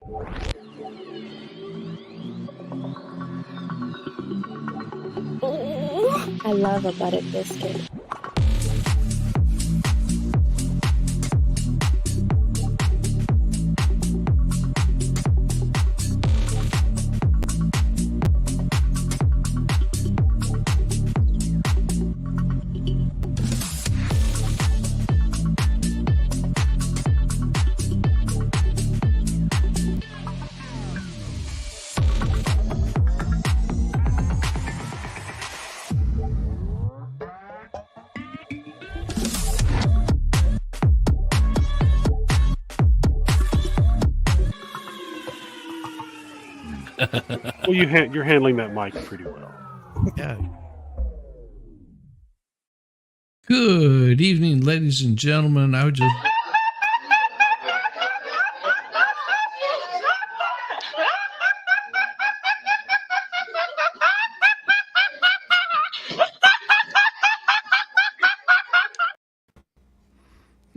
I love a buttered biscuit. Well, you're handling that mic pretty well. Yeah. Good evening, ladies and gentlemen. I would just.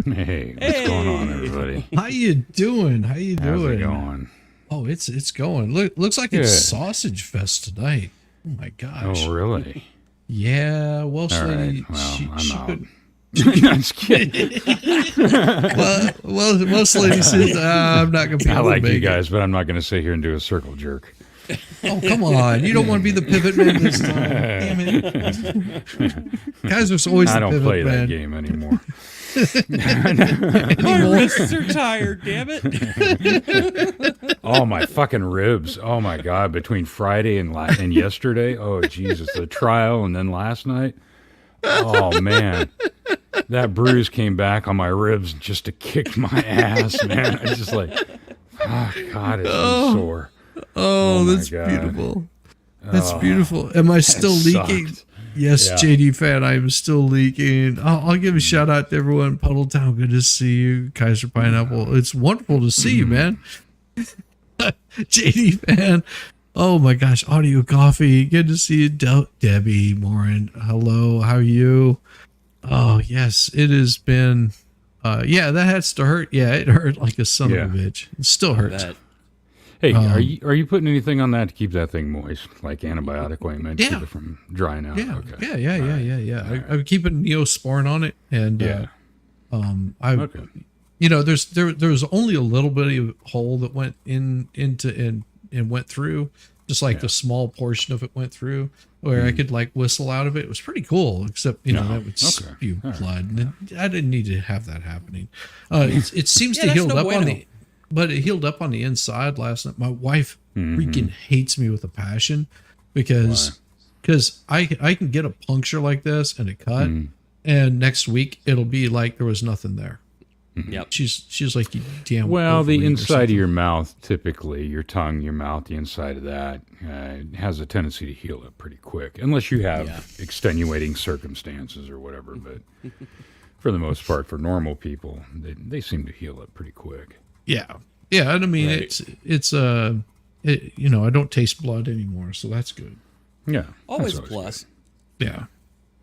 Hey, what's going on, everybody? How you doing? How you doing? How's it going? Oh, it's going. Looks like it's Sausage Fest tonight. Oh my gosh. Oh, really? Yeah. Well, All lady, right. Well, I'm out. could. I'm just kidding. well, most ladies said, I'm not going to be I able like to make you guys, but I'm not going to sit here and do a circle jerk. it. Oh, come on. You don't want to be the pivot man this time. Damn it. Guys are always the I don't pivot play man. that game anymore. My wrists are tired, damn it. Oh, my fucking ribs. Oh, my God. Between Friday and yesterday. Oh, Jesus. The trial and then last night. Oh, man. That bruise came back on my ribs just to kick my ass, man. I just like, oh, God, it's been sore. Oh, my that's God. beautiful. That's beautiful. Am I still leaking? Sucked. Yes, Yeah. JD fan, I am still leaking. I'll give a shout out to everyone. Puddle Town, good to see you. Kaiser Pineapple, it's wonderful to see you, man. JD fan, oh my gosh, Audio Coffee, good to see you. Debbie Morin, hello, how are you? Oh yes, it has been. Yeah, that has to hurt. Yeah, it hurt like a son of a bitch. It still hurts. Hey, are you putting anything on that to keep that thing moist, like antibiotic ointment, to keep it from drying out? Yeah, Okay. yeah. I'm keeping Neosporin on it, and you know, there was only a little bit of hole that went into and went through, just like the small portion of it went through, where I could like whistle out of it. It was pretty cool, except that would spew blood, and I didn't need to have that happening. It seems to heal up on the. But it healed up on the inside last night. My wife freaking hates me with a passion because I can get a puncture like this and a cut, and next week it'll be like there was nothing there. Yep. She's like, you damn. Well, the Wolverine or inside of something. your mouth, typically, your tongue, your mouth, the inside of that has a tendency to heal up pretty quick, unless you have extenuating circumstances or whatever. But for the most part, for normal people, they seem to heal up pretty quick. Yeah, and I mean it's you know, I don't taste blood anymore, so that's good. Yeah, Always a plus. Yeah,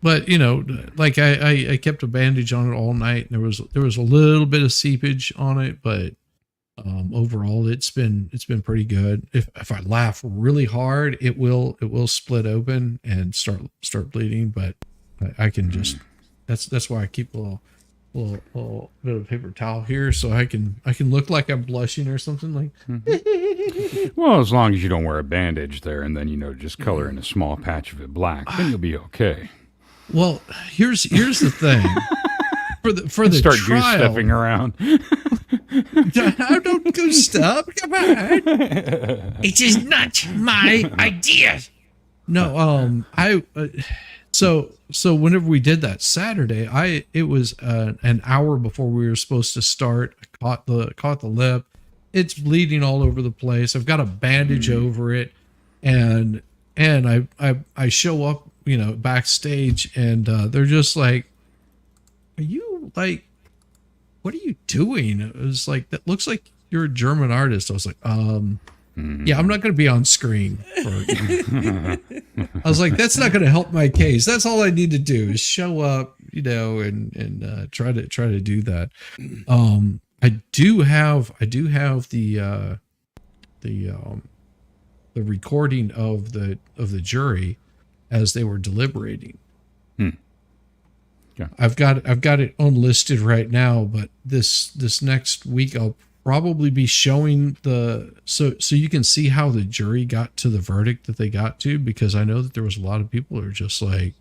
but you know, like I kept a bandage on it all night, and there was a little bit of seepage on it, but overall it's been pretty good. If I laugh really hard, it will split open and start bleeding, but I can just that's why I keep a little bit of paper towel here, so I can look like I'm blushing or something like. Well, as long as you don't wear a bandage there, and then just color in a small patch of it black, then you'll be okay. Well, here's the thing. For the Start trial, goose stepping around. I don't go stop. Come on. It is not my idea. No, So whenever we did that Saturday, it was an hour before we were supposed to start. I caught the lip. It's bleeding all over the place. I've got a bandage over it, and I show up, backstage, and they're just like, "Are you like, what are you doing?" It was like, "That looks like you're a German artist." I was like, yeah, I'm not going to be on screen. I was like, that's not going to help my case. That's all I need to do is show up, and try to do that. I do have the the recording of the jury as they were deliberating. Yeah. I've got it unlisted right now, but this next week I'll probably be showing so you can see how the jury got to the verdict that they got to, because I know that there was a lot of people who are just like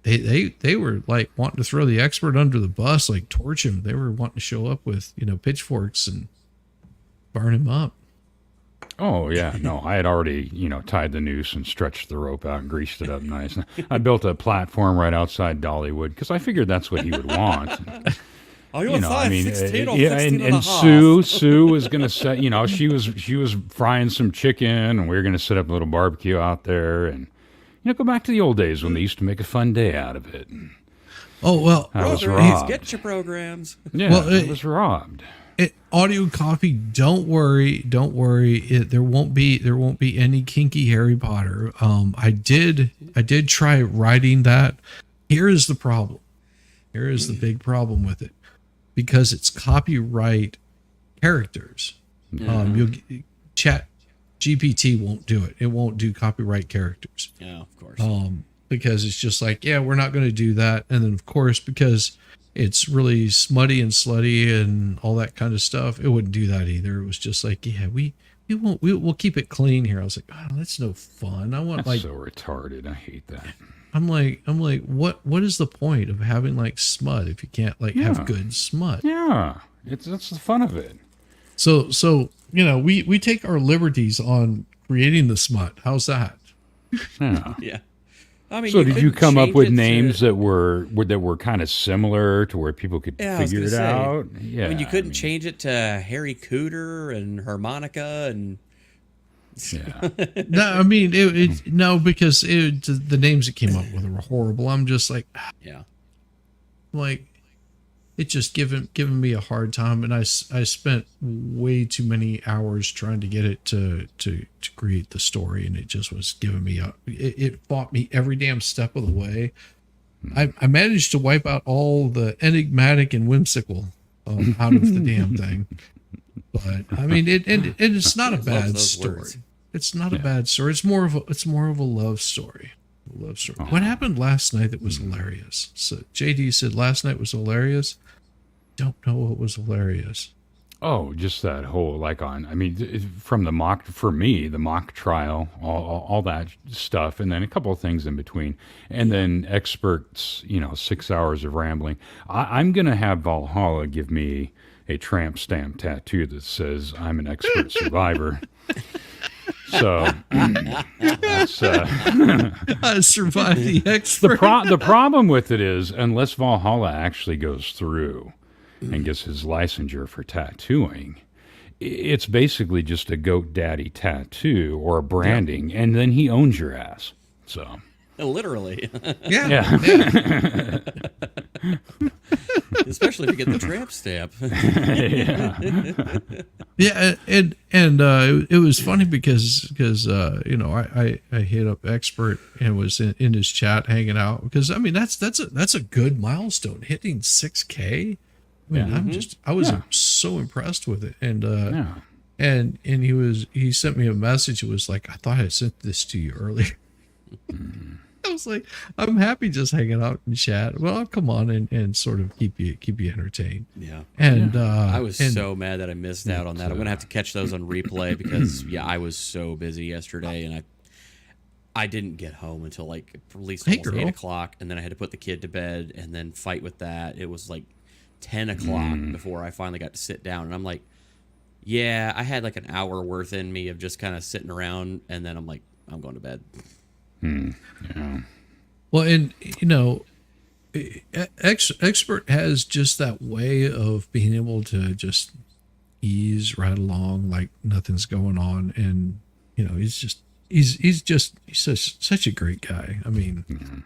they were like wanting to throw the expert under the bus, like torch him. They were wanting to show up with, pitchforks and burn him up. Oh, yeah. No, I had already, tied the noose and stretched the rope out and greased it up nice. I built a platform right outside Dollywood because I figured that's what he would want. Oh, you want 16 or yeah, 16 and Sue was going to set, she was frying some chicken, and we were going to set up a little barbecue out there and, go back to the old days when they used to make a fun day out of it. Oh, well. I was Programs, robbed. get your programs. Yeah, well, I was robbed. Audio copy. Don't worry. There won't be any kinky Harry Potter. I did try writing that. Here is the problem. Here is the big problem with it, because it's copyright characters. Chat GPT won't do it. It won't do copyright characters. Yeah, of course. Because it's just like, yeah, we're not going to do that. And then of course, because it's really smutty and slutty and all that kind of stuff, it wouldn't do that either. It was just like, yeah, we'll keep it clean here. I was like, oh, that's no fun. I want That's so retarded. I hate that. I'm like, what is the point of having like smut if you can't have good smut? Yeah, that's the fun of it. So we take our liberties on creating the smut. How's that? Yeah. Yeah. I mean, So did you come up with change it names to- that were kind of similar to where people could Yeah, I was figure it gonna say, out? Yeah. I mean, you couldn't change it to Harry Cooter and Harmonica and. Yeah. No, I mean because the names that came up with were horrible. I'm just like, Yeah. like it just giving me a hard time, and I spent way too many hours trying to get it to create the story, and it just was giving me it fought me every damn step of the way. I managed to wipe out all the enigmatic and whimsical out of the damn thing, but I mean it's not a bad those story. words. It's not a bad story. It's more of a love story. What happened last night that was hilarious? So JD said last night was hilarious. Don't know what was hilarious. Oh, just that whole from the mock trial, all that stuff, and then a couple of things in between, and then experts, 6 hours of rambling. I'm gonna have Valhalla give me a tramp stamp tattoo that says I'm an expert survivor. So that's, I survived the expert. the problem with it is, unless Valhalla actually goes through and gets his licensure for tattooing, it's basically just a goat daddy tattoo or a branding, and then he owns your ass. So Literally. Yeah. Especially if you get the tramp stamp. Yeah, and it was funny because I hit up expert and was in his chat hanging out, because I mean that's a good milestone, hitting 6K. I mean, I was so impressed with it, and he sent me a message. It was like, I thought I sent this to you earlier. I was like, I'm happy just hanging out and chat. Well, I'll come on and sort of keep you entertained. Yeah. And I was so mad that I missed out on that. I'm gonna have to catch those on replay because I was so busy yesterday, and I didn't get home until like at least almost 8 o'clock, and then I had to put the kid to bed and then fight with that. It was like 10 o'clock before I finally got to sit down, and I'm like, yeah, I had like an hour worth in me of just kind of sitting around, and then I'm like, I'm going to bed. Yeah. Well, and expert has just that way of being able to just ease right along like nothing's going on, and he's such a great guy. I mean,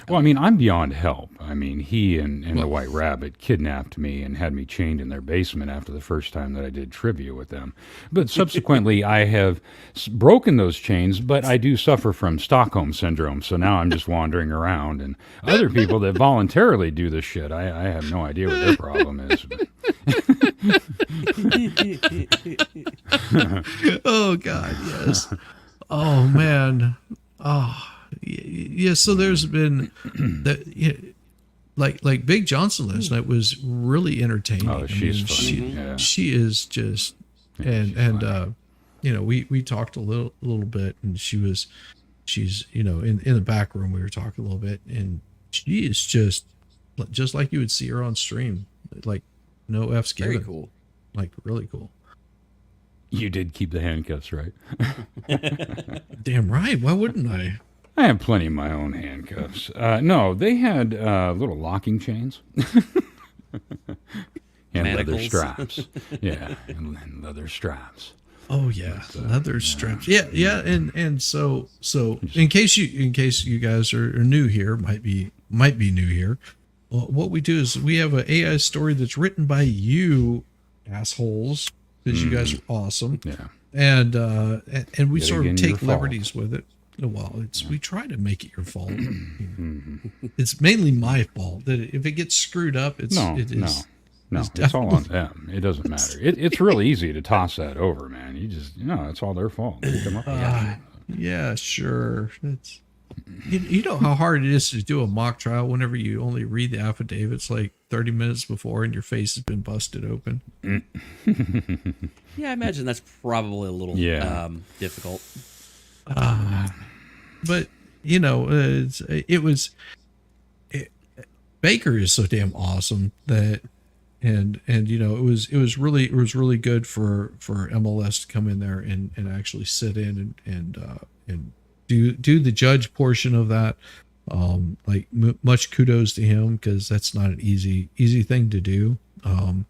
Well, I mean, I'm beyond help. I mean, he and the White Rabbit kidnapped me and had me chained in their basement after the first time that I did trivia with them. But subsequently, I have broken those chains, but I do suffer from Stockholm Syndrome. So now I'm just wandering around. And other people that voluntarily do this shit, I have no idea what their problem is. Oh God, yes. Oh man. Oh yeah. So there's been that. Yeah, like Big Johnson last night was really entertaining. Oh, she's funny. Yeah. She is just, and we talked a little bit, and she's in the back room we were talking a little bit, and she is just like you would see her on stream, like no F's given. Very cool. Like really cool. You did keep the handcuffs, right? Damn right. Why wouldn't I? I have plenty of my own handcuffs. No, they had little locking chains. And leather Manacles. straps. Yeah, and leather straps. Oh yeah, leather straps. Yeah, and so in case you guys are new here, might be new here. Well, what we do is we have an AI story that's written by you assholes, because you guys are awesome. Yeah, and we Yet sort of again, take your liberties with it. Well, we try to make it your fault. It's mainly my fault that if it gets screwed up, it is. No, it's all on them. It doesn't matter. It's really easy to toss that over, man. You just, it's all their fault. They come up with it. Yeah, sure. It's you know how hard it is to do a mock trial whenever you only read the affidavits like 30 minutes before and your face has been busted open. Yeah, I imagine that's probably a little difficult. But Baker is so damn awesome that. And it was really good for MLS to come in there and actually sit in and do the judge portion of that. Much kudos to him, because that's not an easy thing to do. And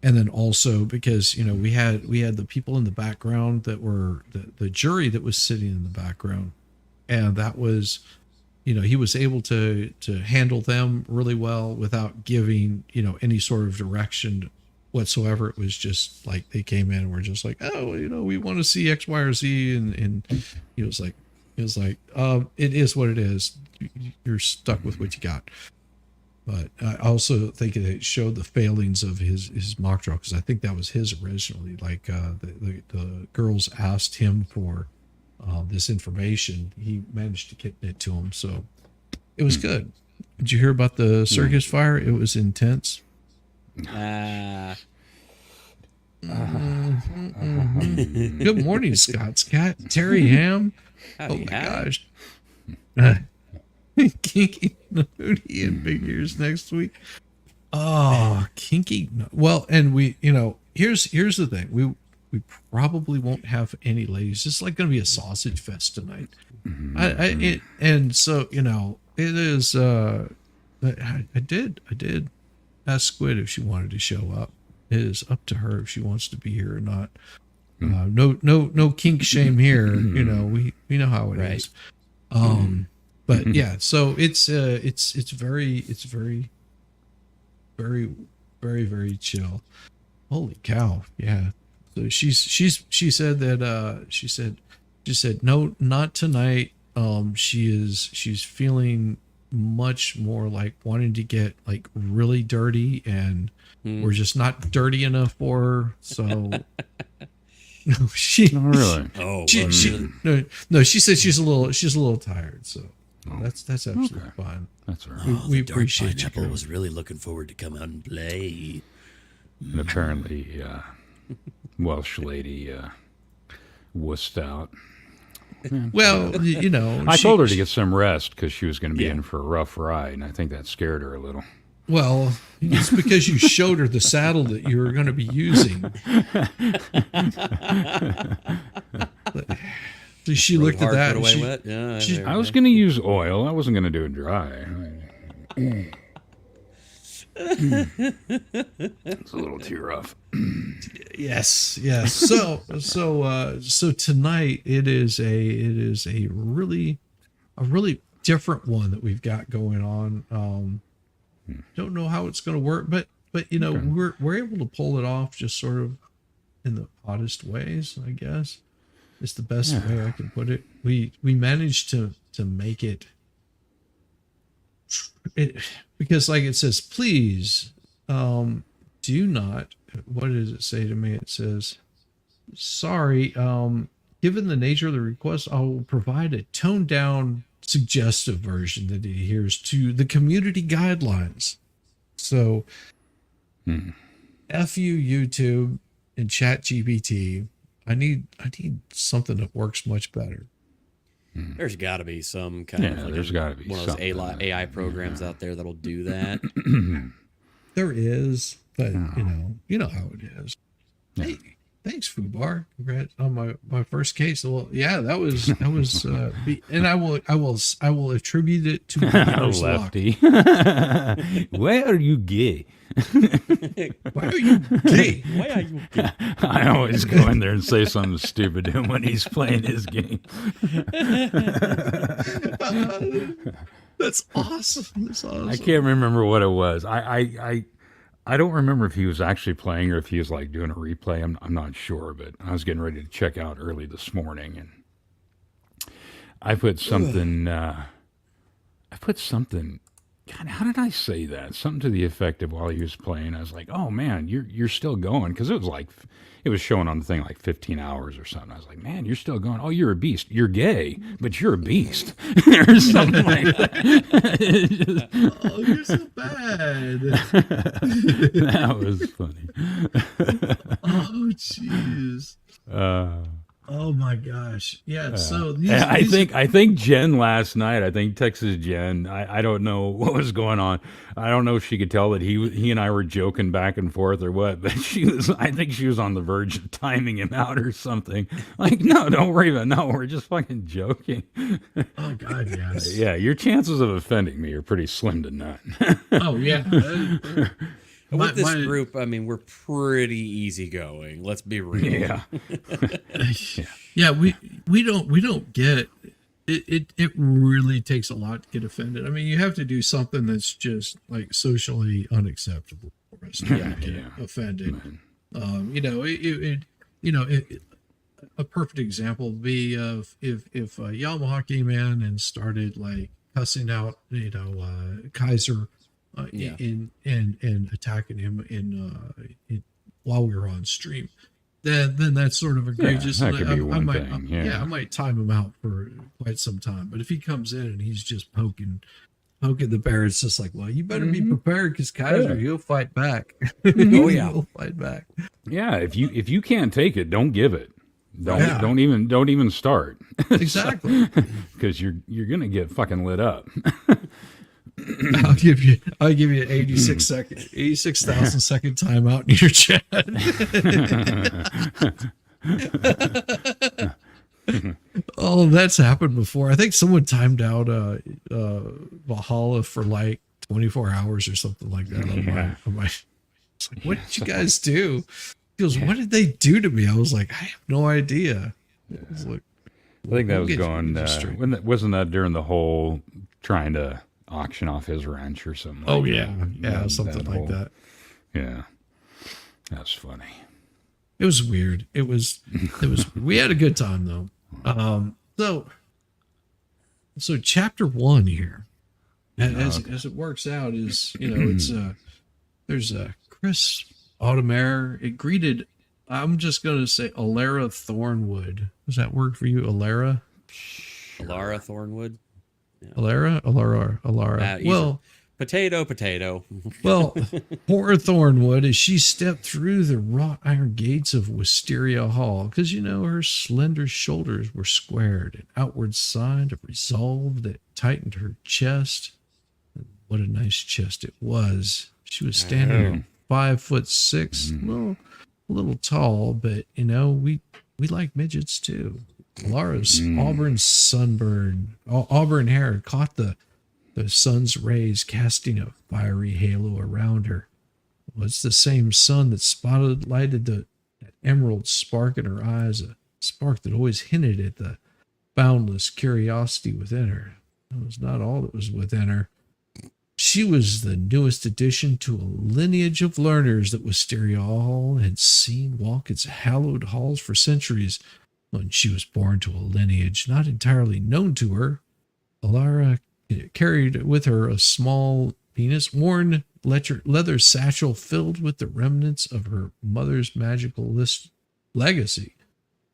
then also because we had the people in the background that were the jury that was sitting in the background, and that was. He was able to handle them really well without giving, any sort of direction whatsoever. It was just like they came in and were just like, oh, we want to see X, Y, or Z. And he was like, it is what it is. You're stuck with what you got. But I also think that it showed the failings of his mock trial, because I think that was his originally. Like the girls asked him for this information. He managed to get it to him, so it was good. Did you hear about the circus fire? It was intense. Good morning, Scott's cat. Terry Ham. Oh my gosh. Kinky Nudie and Big Ears next week. Oh, Kinky. Well, and we, here's the thing. We probably won't have any ladies. It's like going to be a sausage fest tonight. And so, it is, I did ask Squid if she wanted to show up. It is up to her if she wants to be here or not. No kink shame here. We know how it is. But yeah, so it's very, very, very, very chill. Holy cow. Yeah. So she said that she said no, not tonight. She's feeling much more like wanting to get like really dirty, and we're just not dirty enough for her. So no, she really. No, she said she's a little tired. So that's absolutely fine. That's all right. We appreciate you. Pineapple was really looking forward to come out and play. And apparently, Welsh lady wussed out. Well, I told her to get some rest because she was going to be in for a rough ride, and I think that scared her a little. Well, it's because you showed her the saddle that you were going to be using. She looked at that. I was going to use oil. I wasn't going to do it dry. It's a little too rough. Yes. So tonight it is a really different one that we've got going on. Don't know how it's going to work, but we're able to pull it off just sort of in the oddest ways, I guess. It's the best way I can put it. We managed to make it because like it says, please do not. What does it say to me? It says, sorry, given the nature of the request, I will provide a toned down suggestive version that adheres to the community guidelines. So F you, YouTube and ChatGPT. I need something that works much better. There's got to be some kind of like there's got to be one of those AI programs out there that'll do that. There is, but you know how it is. Hey, thanks, Fubar. Congrats on my first case. Well, yeah, that was and I will attribute it to Lefty. Why are you gay? Why are you gay? Why are you gay? I always go in there and say something stupid to him when he's playing his game. That's awesome. That's awesome. I can't remember what it was. I don't remember if he was actually playing or if he was like doing a replay. I'm not sure, but I was getting ready to check out early this morning, and I put something. God, how did I say that? Something to the effect of while he was playing, I was like, "Oh man, you're still going," because it was showing on the thing like 15 hours or something. I was like, "Man, you're still going. Oh, you're a beast. You're gay, but you're a beast," or something like that. Oh, you're so bad. That was funny. Oh, jeez. Oh my gosh. Yeah. So I think Jen last night, I think Texas Jen, I don't know what was going on. I don't know if she could tell that he and I were joking back and forth or what, but I think she was on the verge of timing him out or something. Like, no, don't worry about it. No, we're just fucking joking. Oh God, yes. Yeah, your chances of offending me are pretty slim to none. Oh yeah. With this group, I mean, we're pretty easygoing. Let's be real. Yeah. Yeah, we don't get it. It really takes a lot to get offended. I mean, you have to do something that's just like socially unacceptable for us to get offended. A perfect example would be of if Yamaha came in and started like cussing out, Kaiser. And attacking him while we were on stream, then that's sort of egregious. Yeah, that could be one thing. I might time him out for quite some time. But if he comes in and he's just poking the bear, it's just like, well, you better be prepared because Kaiser, he'll fight back. Oh yeah, he'll fight back. Yeah, if you can't take it, don't give it. Don't even start. Exactly. Because you're gonna get fucking lit up. I'll give you an 86,000 second timeout in your chat. Oh, that's happened before. I think someone timed out Valhalla for like 24 hours or something like that. It's like, what did you guys do? He goes, what did they do to me? I was like, I have no idea. I think that was going. Wasn't that during the whole trying to auction off his ranch or something? Oh yeah, something like that. Yeah, that's funny. It was weird. It was. We had a good time though. So chapter 1 here, as it works out, is it's there's Chris Autumnaire. It greeted. I'm just gonna say Alara Thornwood. Does that work for you, Alara? Alara Thornwood. Yeah. Alara. Well, potato. Well, poor Thornwood, as she stepped through the wrought iron gates of Wisteria Hall, because her slender shoulders were squared, an outward sign of resolve that tightened her chest. And what a nice chest it was. She was standing at 5'6", a little tall, but we like midgets too. Lara's auburn hair caught the sun's rays, casting a fiery halo around her. Well, it's the same sun that lighted that emerald spark in her eyes, a spark that always hinted at the boundless curiosity within her. That was not all that was within her. She was the newest addition to a lineage of learners that Wisteria Hall had seen walk its hallowed halls for centuries. When she was born to a lineage not entirely known to her, Alara carried with her a small penis worn leather satchel filled with the remnants of her mother's magical legacy,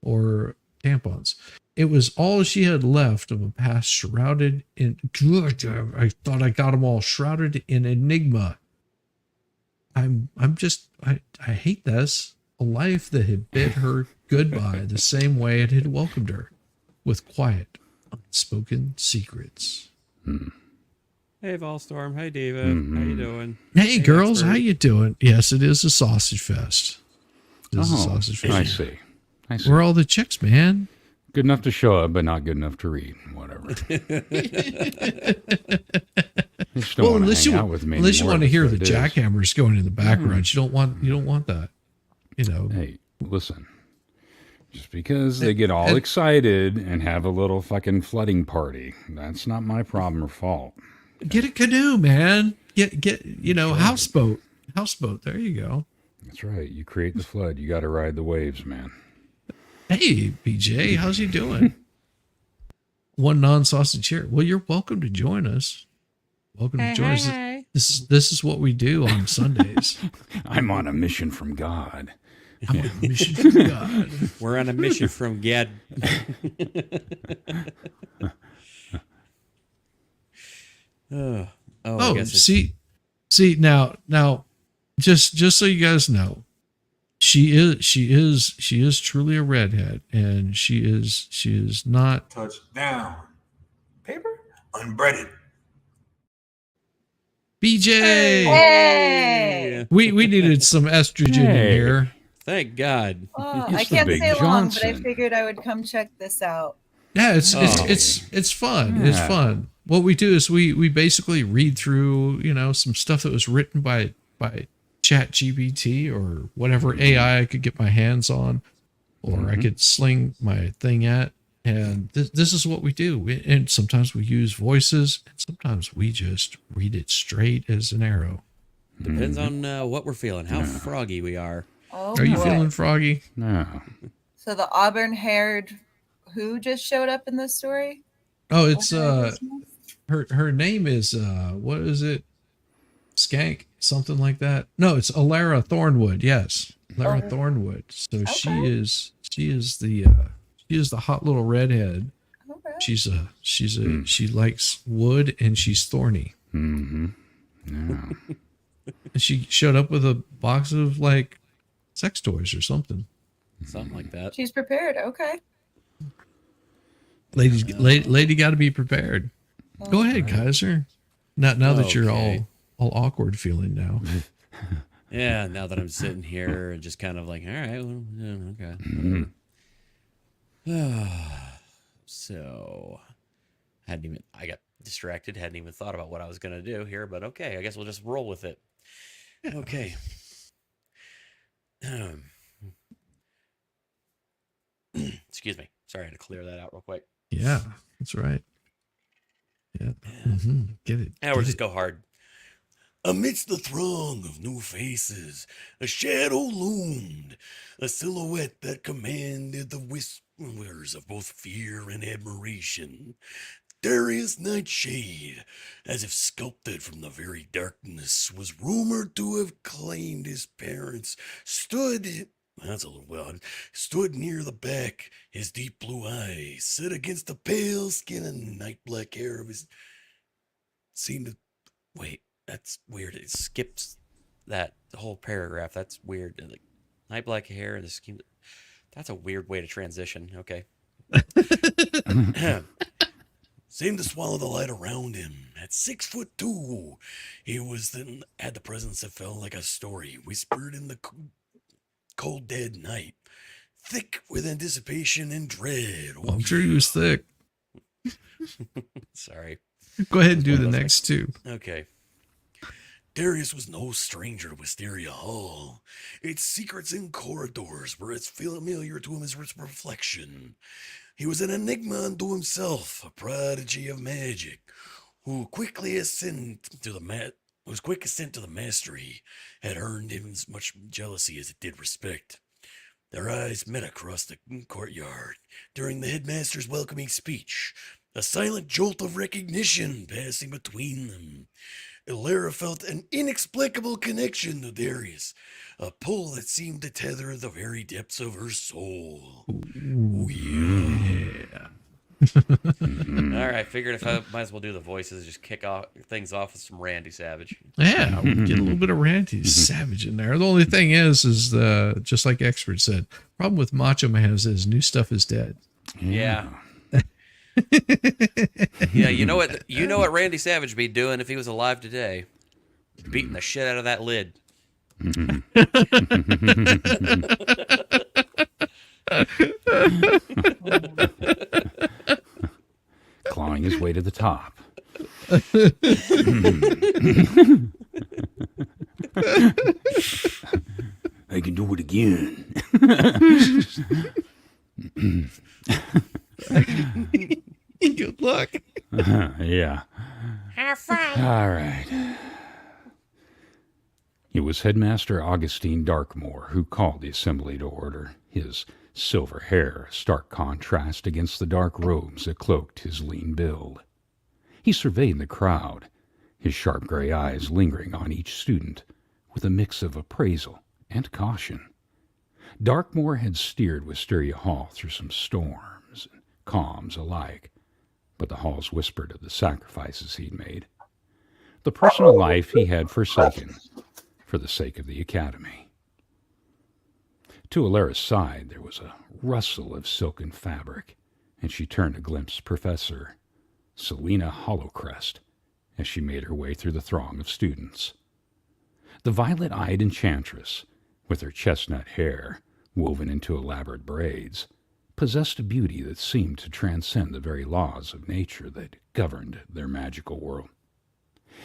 or tampons. It was all she had left of a past shrouded in. I thought I got them all shrouded in enigma. I hate this. A life that had bid her goodbye the same way it had welcomed her, with quiet, unspoken secrets. Hey, Volstorm. Hey, David. How you doing? Hey, girls, how you doing? Yes, it is a sausage fest. It is a sausage fest. I see. Where are all the chicks, man? Good enough to show up, but not good enough to read. Whatever. Well, unless you want to hear the jackhammers going in the background, you don't want that. You know. Hey, listen. Just because they get all excited and have a little fucking flooding party, that's not my problem or fault. Get a canoe, man. Get houseboat. Houseboat. There you go. That's right. You create the flood. You got to ride the waves, man. Hey, BJ, how's you doing? One non-sausage here. Well, you're welcome to join us. Welcome to join us. This is what we do on Sundays. I'm on a mission from God. I'm on a mission from God. We're on a mission from God. I guess see now, just so you guys know, she is truly a redhead, and she is not touchdown. Paper unbreaded. BJ. Hey! We needed some estrogen in here. Thank God. Well, It's I the can't Big stay long, but I Johnson. figured I would come check this out. Yeah, it's fun. Yeah. It's fun. What we do is we basically read through, some stuff that was written by ChatGPT or whatever AI I could get my hands on, or I could sling my thing at. And this is what we do. And sometimes we use voices, and sometimes we just read it straight as an arrow. Depends on what we're feeling, how froggy we are. Oh, Are you boy. feeling froggy? No. So the auburn-haired who just showed up in this story? Oh, it's her name is what is it? Skank, something like that. No, it's Alara Thornwood. Yes, Alara Thornwood. So she is the hot little redhead. Okay. She likes wood, and she's thorny. Mm-hmm. No. And she showed up with a box of like sex toys or something. Something like that. She's prepared. Okay. Lady got to be prepared. Go ahead, Kaiser. Now that you're Okay. all awkward feeling now. Yeah, now that I'm sitting here and just kind of like, all right, well, yeah, okay. So, I got distracted, hadn't even thought about what I was going to do here, but okay, I guess we'll just roll with it. Okay. Excuse me. Sorry, I had to clear that out real quick. Yeah, that's right. Yeah. Get it. Now we'll just go hard. Amidst the throng of new faces, a shadow loomed, a silhouette that commanded the whispers of both fear and admiration. Darius Nightshade, as if sculpted from the very darkness, was rumored to have claimed his parents, stood near the back, his deep blue eyes set against the pale skin and night black hair of his that's weird. It skips that whole paragraph. That's weird. Like night black hair and the scheme. That's a weird way to transition. Okay. Seemed to swallow the light around him. At 6'2", he had the presence that felt like a story whispered in the cold dead night, thick with anticipation and dread. Well, I'm sure he was thick. Sorry. Go ahead and do the next two. Okay. Darius was no stranger to Wisteria Hall. Its secrets and corridors were as familiar to him as its reflection. He was an enigma unto himself, a prodigy of magic, whose quick ascent to the mastery had earned him as much jealousy as it did respect. Their eyes met across the courtyard during the headmaster's welcoming speech, a silent jolt of recognition passing between them. Alara felt an inexplicable connection to Darius, a pull that seemed to tether the very depths of her soul. Ooh, yeah. All right, figured if I might as well do the voices, just kick off things off with some Randy Savage. Yeah, we'll get a little bit of Randy Savage in there. The only thing is just like Expert said, problem with Macho Man is new stuff is dead. Yeah. Yeah, you know what Randy Savage would be doing if he was alive today? Beating the shit out of that lid. Clawing his way to the top. I can do it again. Good luck. Yeah. Have fun. All right. It was Headmaster Augustine Darkmoor who called the assembly to order, his silver hair a stark contrast against the dark robes that cloaked his lean build. He surveyed the crowd, his sharp gray eyes lingering on each student with a mix of appraisal and caution. Darkmoor had steered Wisteria Hall through some storms and calms alike, but the halls whispered of the sacrifices he'd made, the personal life he had forsaken for the sake of the academy. To Alara's side there was a rustle of silken fabric, and she turned to glimpse Professor Selena Hollowcrest as she made her way through the throng of students. The violet-eyed enchantress, with her chestnut hair woven into elaborate braids, possessed a beauty that seemed to transcend the very laws of nature that governed their magical world.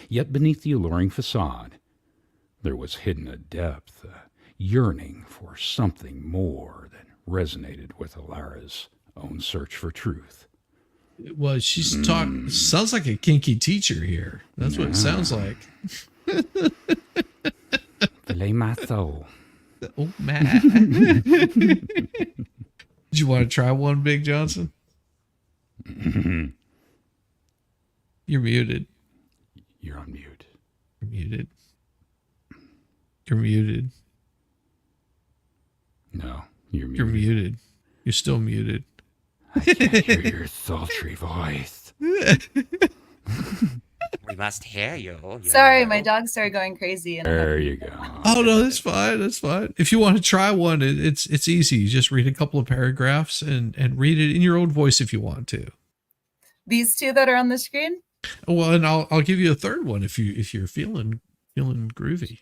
Yet beneath the alluring facade, there was hidden a depth, a yearning for something more that resonated with Alara's own search for truth. Well, she's talking. Sounds like a kinky teacher here. That's what it sounds like. Fillet my soul. Oh, man. Did you want to try one, Big Johnson? You're muted. You're on mute. You're muted. You're muted. No, you're muted. You're muted. You're still muted. I can't hear your sultry voice. We must hear you. Sorry, my dog started going crazy. And There you go. Oh no, that's fine. That's fine. If you want to try one, it's easy. You just read a couple of paragraphs and read it in your own voice if you want to. These two that are on the screen? Well, and I'll give you a third one if you're feeling groovy.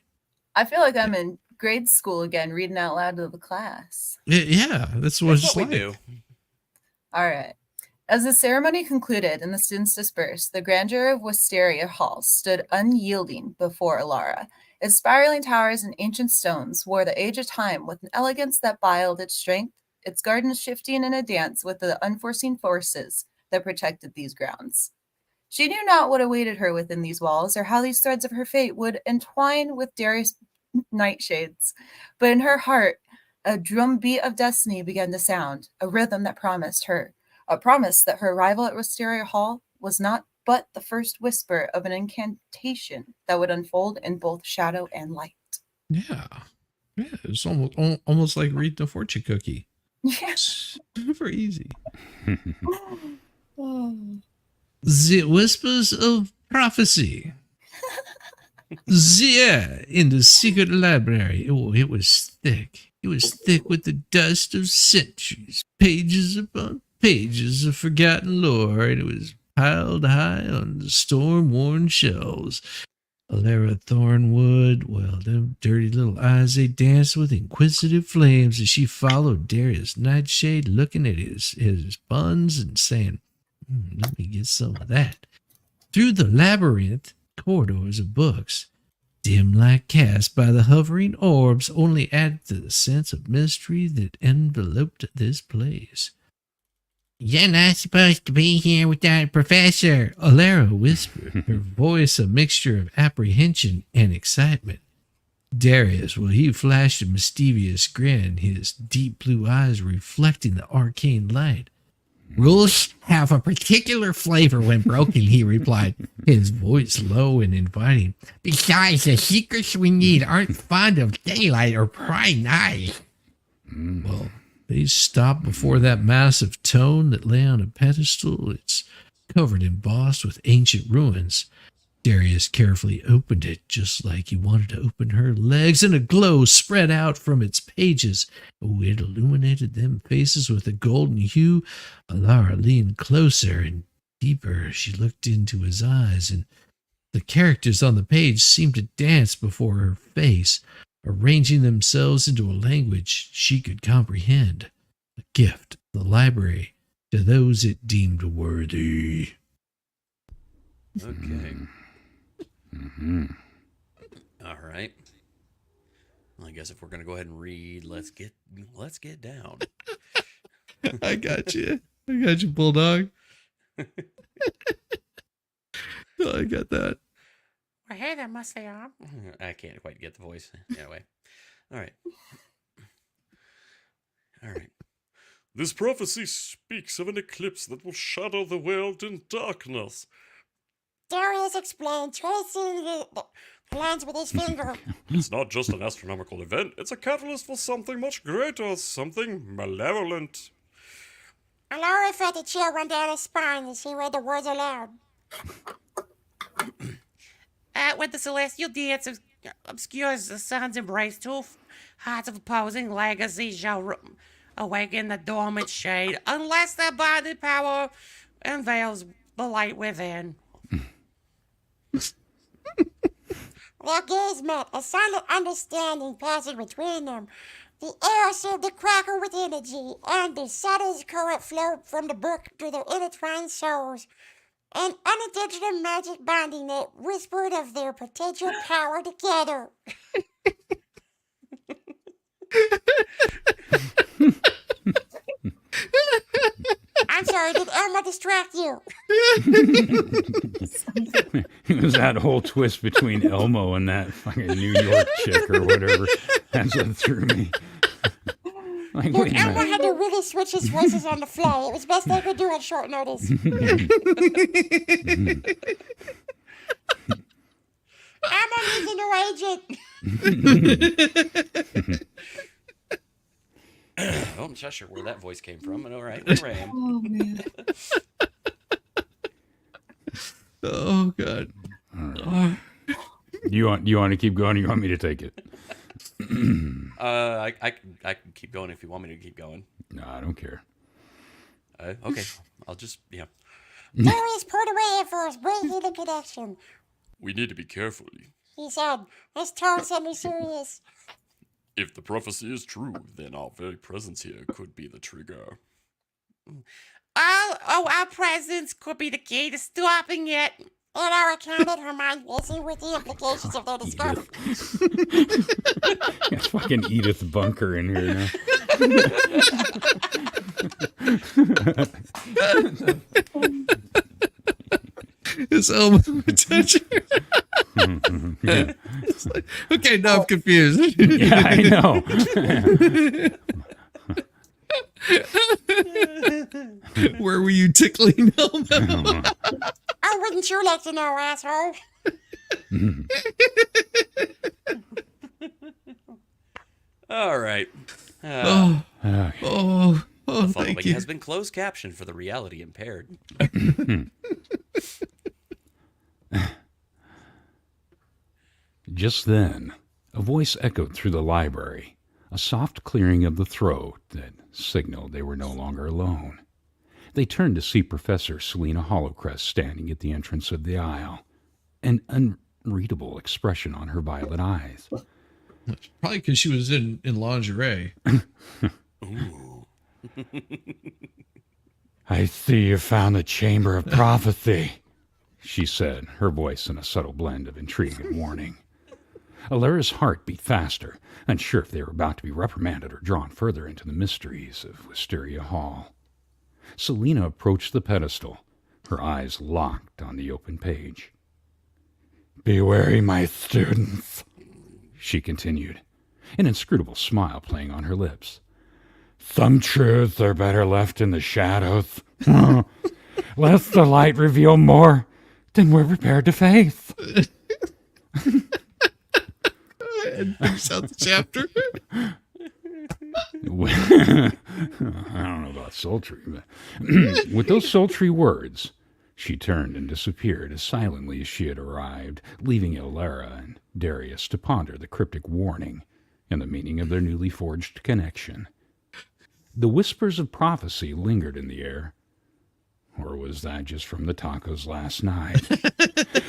I feel like I'm in grade school again, reading out loud to the class. Yeah, that's what it's like. we do. All right. As the ceremony concluded and the students dispersed, the grandeur of Wisteria Hall stood unyielding before Alara. Its spiraling towers and ancient stones wore the age of time with an elegance that belied its strength, its gardens shifting in a dance with the unforeseen forces that protected these grounds. She knew not what awaited her within these walls, or how these threads of her fate would entwine with Darius' nightshades. But in her heart, a drumbeat of destiny began to sound, a rhythm that promised a promise that her arrival at Wisteria Hall was not but the first whisper of an incantation that would unfold in both shadow and light. Yeah. It's almost like reading a fortune cookie. Yes. Super easy. The whispers of prophecy. There in the secret library. Oh, it was thick. It was thick with the dust of centuries, pages upon pages of forgotten lore, and it was piled high on the storm-worn shelves. Alara Thornwood, well, them dirty little eyes, they danced with inquisitive flames as she followed Darius Nightshade, looking at his buns and saying, let me get some of that. Through the labyrinth corridors of books, dim light cast by the hovering orbs only added to the sense of mystery that enveloped this place. You're not supposed to be here without a professor, Alara whispered, her voice a mixture of apprehension and excitement. Darius, well, he flashed a mischievous grin, his deep blue eyes reflecting the arcane light. Rules have a particular flavor when broken, he replied, his voice low and inviting. Besides, the secrets we need aren't fond of daylight or prying eyes. Well, they stopped before that massive tome that lay on a pedestal. It's covered embossed with ancient ruins. Darius carefully opened it just like he wanted to open her legs, and a glow spread out from its pages. Oh, it illuminated them faces with a golden hue. Alara leaned closer and deeper. She looked into his eyes, and the characters on the page seemed to dance before her face, arranging themselves into a language she could comprehend. A gift of the library to those it deemed worthy. Okay. Mm-hmm. All right. Well, I guess if we're gonna go ahead and read, let's get down. I got you. I got you, Bulldog. I got that. Well, hey there, must they are. I can't quite get the voice. Anyway. All right. All right. This prophecy speaks of an eclipse that will shadow the world in darkness. Darius explained, tracing the lines with his finger. It's not just an astronomical event, it's a catalyst for something much greater, something malevolent. Alara felt a chill run down her spine as she read the words aloud. When the celestial dance obscures the sun's embrace, two hearts of opposing legacies shall awaken the dormant shade, unless their bonded power unveils the light within. Their gaze met, a silent understanding passing between them. The air seemed to crackle with energy, and the subtle current flowed from the book to their intertwined souls. An unintentional magic bonding that whispered of their potential power together. I'm sorry, did Elmo distract you? It was that whole twist between Elmo and that fucking New York chick or whatever. That's what threw me. Like, Look, Elmo had to really switch his voices on the fly. It was best they could do at short notice. Elmo needs a new agent. Oh, I'm not sure where that voice came from, but all right, here I am. Oh, man. Oh, God. Right. You want to keep going, or you want me to take it? I can keep going if you want me to keep going. No, I don't care. Okay, I'll just, yeah. Darius pulled away at first, breaking the connection. We need to be careful. He said, his tone suddenly serious. If the prophecy is true, then our very presence here could be the trigger. Our presence could be the key to stopping it. Alara counted, her mind racing with the implications of their discovery. It's fucking Edith Bunker in here now. It's Elmo attention. Yeah. It's like, okay, now I'm confused. Yeah, I know. Where were you tickling Elmo? Oh, wouldn't you like to know, asshole? All right. Oh, The following thank you. has been closed captioned for the reality impaired. Just then, a voice echoed through the library, a soft clearing of the throat that signaled they were no longer alone. They turned to see Professor Selena Hollowcrest standing at the entrance of the aisle, an unreadable expression on her violet eyes. Probably because she was in lingerie. Ooh. I see you found the Chamber of Prophecy, she said, her voice in a subtle blend of intrigue and warning. Alara's heart beat faster, unsure if they were about to be reprimanded or drawn further into the mysteries of Wisteria Hall. Selena approached the pedestal, her eyes locked on the open page. "Be wary, my students," she continued, an inscrutable smile playing on her lips. Some truths are better left in the shadows. Lest the light reveal more than we're prepared to face. And finish out the chapter. I don't know about sultry, but with those sultry words, she turned and disappeared as silently as she had arrived, leaving Ilara and Darius to ponder the cryptic warning and the meaning of their newly forged connection. The whispers of prophecy lingered in the air. Or was that just from the tacos last night?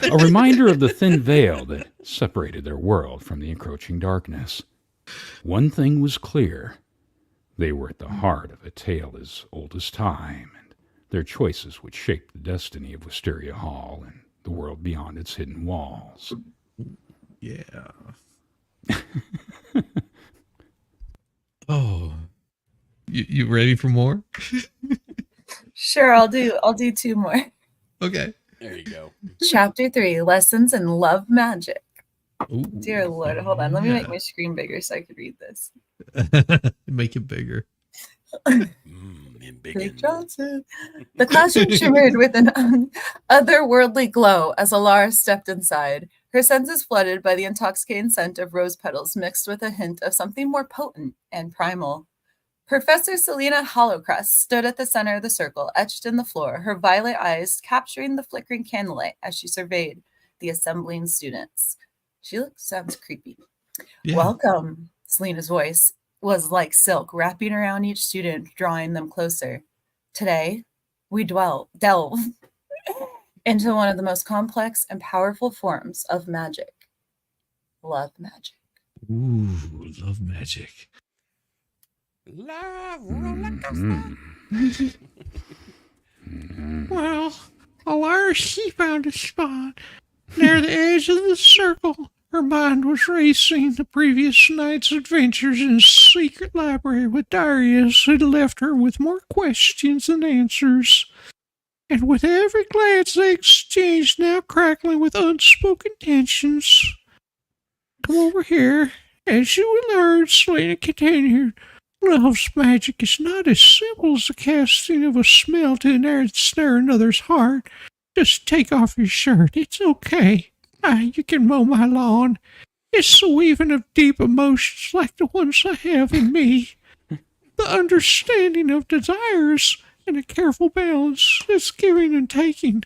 A reminder of the thin veil that separated their world from the encroaching darkness. One thing was clear. They were at the heart of a tale as old as time, and their choices would shape the destiny of Wisteria Hall and the world beyond its hidden walls. Yeah. Oh. You ready for more? Sure, I'll do 2 more. Okay. There you go. Chapter 3, Lessons in Love Magic. Ooh. Dear Lord, hold on. Let me make my screen bigger so I could read this. Make it bigger. Big Johnson. The classroom shimmered with an otherworldly glow as Alara stepped inside. Her senses flooded by the intoxicating scent of rose petals mixed with a hint of something more potent and primal. Professor Selena Hollowcrest stood at the center of the circle, etched in the floor, her violet eyes capturing the flickering candlelight as she surveyed the assembling students. She sounds creepy. Yeah. Welcome. Selena's voice was like silk, wrapping around each student, drawing them closer. Today, we delve into one of the most complex and powerful forms of magic. Love magic. Ooh, love magic. Love roller coaster. Well, Alara, she found a spot near the edge of the circle. Her mind was racing the previous night's adventures in a secret library with Darius, who had left her with more questions than answers. And with every glance they exchanged, now crackling with unspoken tensions. Come over here. As you will learn, Selena continued, love's magic is not as simple as the casting of a spell to ensnare another's heart. Just take off your shirt. It's okay. You can mow my lawn. It's the weaving of deep emotions like the ones I have in me. The understanding of desires and a careful balance. It's giving and taking.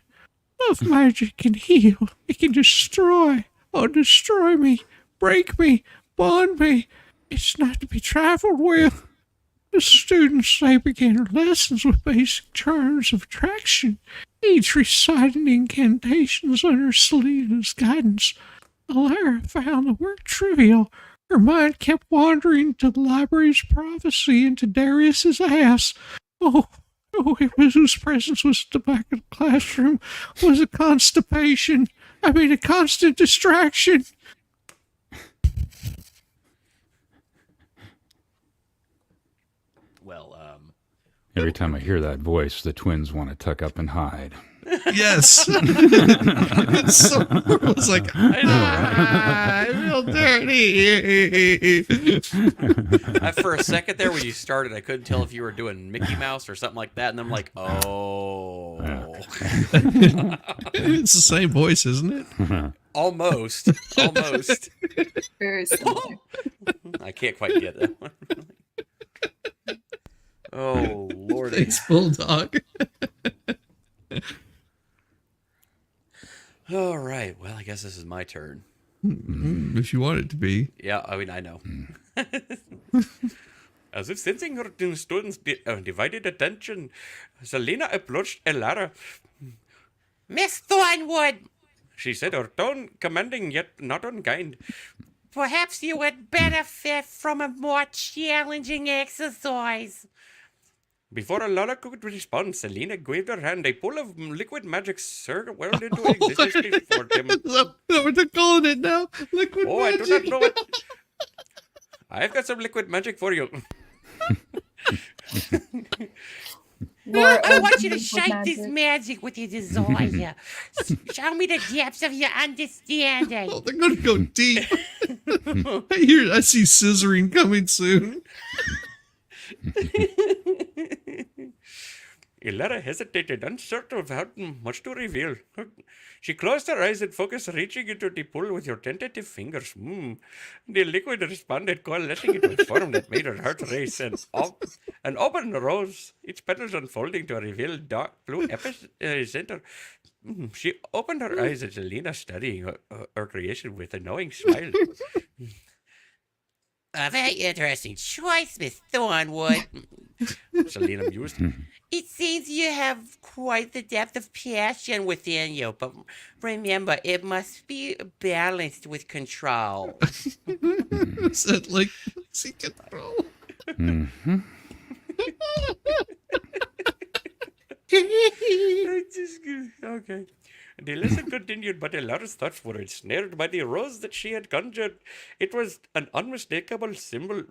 Love magic can heal. It can destroy. Oh, destroy me. Break me. Bond me. It's not to be trifled with. The students, they began their lessons with basic terms of attraction, each reciting incantations under Selena's guidance. Alara found the work trivial. Her mind kept wandering to the library's prophecy and to Darius's ass. Oh, it was whose presence was at the back of the classroom was a constant distraction. Well, Every time I hear that voice, the twins want to tuck up and hide. Yes. It's like, I feel dirty. for a second there when you started, I couldn't tell if you were doing Mickey Mouse or something like that, and I'm like, oh. It's the same voice, isn't it? Almost. Very similar. I can't quite get that one. Oh, Lordy. Thanks, Bulldog. All right. Well, I guess this is my turn. If you want it to be. Yeah, I mean, I know. As if sensing her two students' divided attention, Selena approached Alara. Miss Thornwood, She said, her tone commanding yet not unkind. perhaps you would benefit from a more challenging exercise. Before Alara could respond, Selena waved her hand. A pool of liquid magic swirled into existence before them. Is that what they're calling it now? Liquid magic. I do not know it. I've got some liquid magic for you. I want you to shake this magic with your desire. Show me the depths of your understanding. Oh, they're going to go deep. I see scissoring coming soon. Ilara hesitated, uncertain of how much to reveal. She closed her eyes and focused, reaching into the pool with your tentative fingers. The liquid responded, coalescing into a form that made her heart race. An open rose, its petals unfolding to reveal dark blue epicenter. She opened her eyes at Selena, studying her creation with a knowing smile. A very interesting choice, Miss Thornwood. Selena mused. It seems you have quite the depth of passion within you, but remember, it must be balanced with control. Is that like see control? Mm-hmm. Okay. The lesson continued, but Elara's thoughts were ensnared by the rose that she had conjured. It was an unmistakable symbol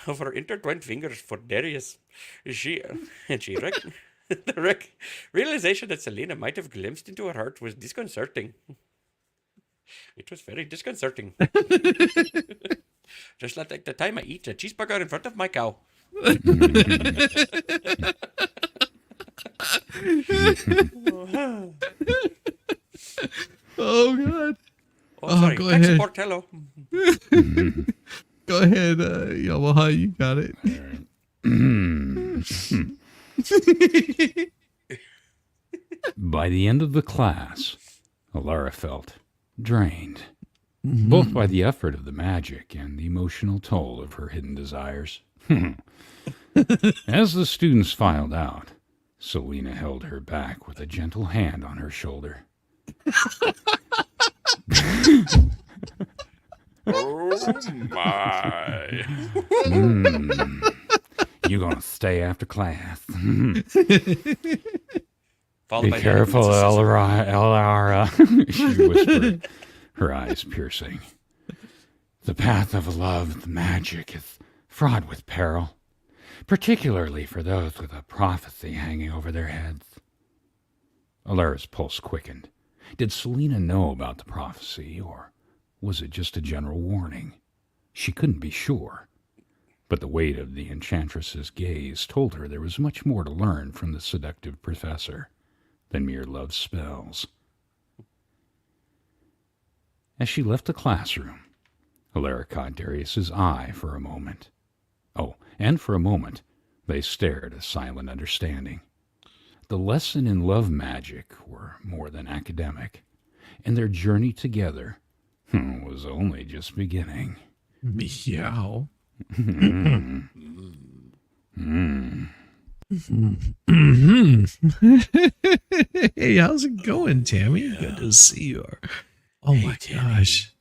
of her intertwined fingers for Darius. The realization that Selena might have glimpsed into her heart was disconcerting. It was very disconcerting. Just like the time I eat a cheeseburger in front of my cow. Oh God! Oh, sorry. Go Thanks, ahead. Portello. Go ahead, Yamaha. You got it. By the end of the class, Alara felt drained, both by the effort of the magic and the emotional toll of her hidden desires. As the students filed out, Selena held her back with a gentle hand on her shoulder. Oh my. You gonna stay after class? Followed Be by careful, Elara, she whispered, her eyes piercing. The path of love, the magic, is fraught with peril, particularly for those with a prophecy hanging over their heads. Alara's pulse quickened. Did Selena know about the prophecy, or was it just a general warning? She couldn't be sure. But the weight of the enchantress's gaze told her there was much more to learn from the seductive professor than mere love spells. As she left the classroom, Alara caught Darius's eye for a moment. Oh, and for a moment, they stared a silent understanding. The lesson in love magic were more than academic, and their journey together was only just beginning. Meow. Hey, how's it going, Tammy? Good to see you. Oh my gosh.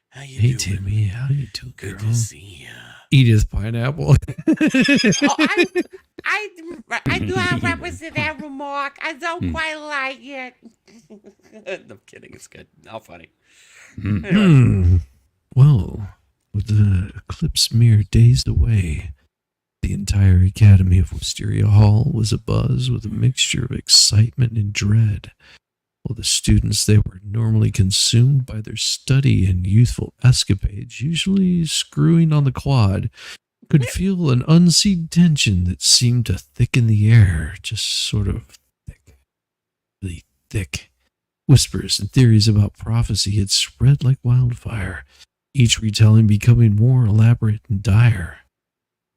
How you Hey, doing? Timmy, how you doing, girl? Good to see ya. Edith Pineapple. I do have reference to that remark. I don't quite like it. No kidding, it's good. How funny. Well, with the eclipse mere days away, the entire Academy of Wisteria Hall was abuzz with a mixture of excitement and dread. While the students, they were normally consumed by their study and youthful escapades, usually screwing on the quad, could feel an unseen tension that seemed to thicken the air, just sort of thick, really thick. Whispers and theories about prophecy had spread like wildfire, each retelling becoming more elaborate and dire.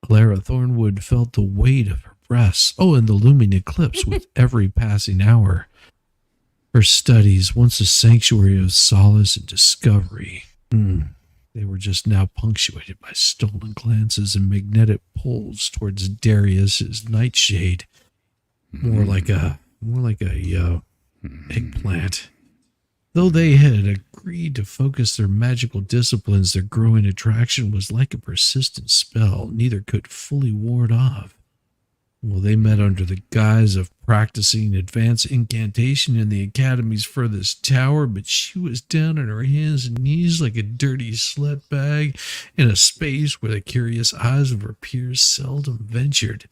Alara Thornwood felt the weight of her breasts, and the looming eclipse with every passing hour. Her studies, once a sanctuary of solace and discovery, they were just now punctuated by stolen glances and magnetic pulls towards Darius's nightshade. More like a eggplant. Though they had agreed to focus their magical disciplines, their growing attraction was like a persistent spell neither could fully ward off. Well, they met under the guise of practicing advanced incantation in the Academy's furthest tower, but she was down on her hands and knees like a dirty slut bag in a space where the curious eyes of her peers seldom ventured.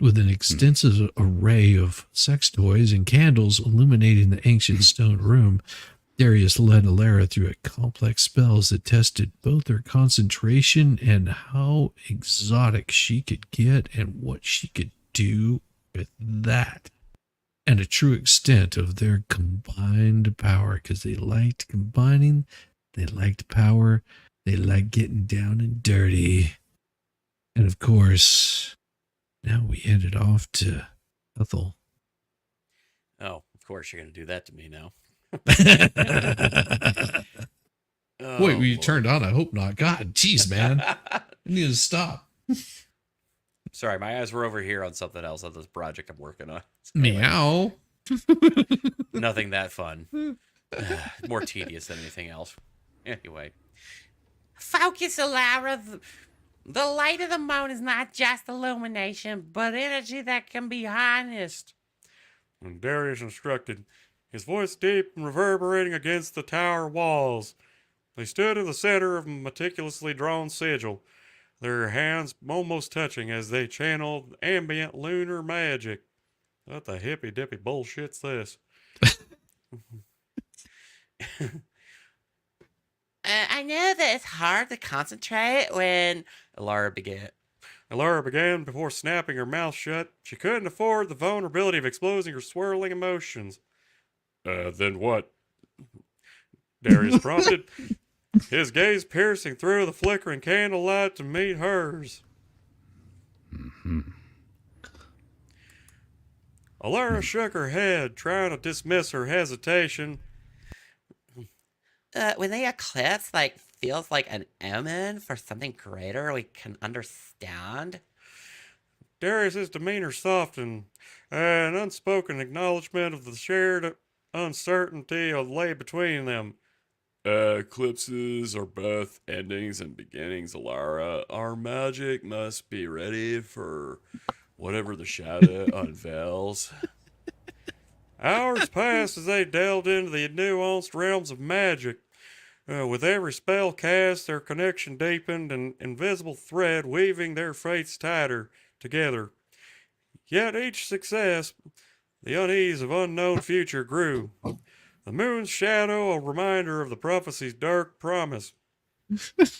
With an extensive array of sex toys and candles illuminating the ancient stone room, Darius led Alara through a complex spells that tested both her concentration and how exotic she could get and what she could do with that. And a true extent of their combined power, because they liked combining, they liked power, they liked getting down and dirty. And of course, now we ended off to Ethel. Oh, of course you're going to do that to me now. Wait, you turned on? I hope not. God, jeez, man. I need to stop. Sorry, my eyes were over here on something else on this project I'm working on. So Meow. nothing that fun. More tedious than anything else. Anyway. Focus, Alara. The light of the moon is not just illumination, but energy that can be harnessed. And Darius instructed, his voice deep and reverberating against the tower walls. They stood in the center of a meticulously drawn sigil, their hands almost touching as they channeled ambient lunar magic. What the hippy-dippy bullshit's this? I know that it's hard to concentrate when Alara began. Alara began before snapping her mouth shut. She couldn't afford the vulnerability of exposing her swirling emotions. Then what? Darius prompted, his gaze piercing through the flickering candlelight to meet hers. Alara shook her head, trying to dismiss her hesitation. when the eclipse feels like an omen for something greater we can understand. Darius's demeanor softened, an unspoken acknowledgement of the shared uncertainty lay between them. Eclipses are both endings and beginnings, Alara. Our magic must be ready for whatever the shadow unveils. Hours passed as they delved into the nuanced realms of magic. With every spell cast, their connection deepened, an invisible thread weaving their fates tighter together. Yet each success, the unease of unknown future grew. The moon's shadow, a reminder of the prophecy's dark promise. Damn,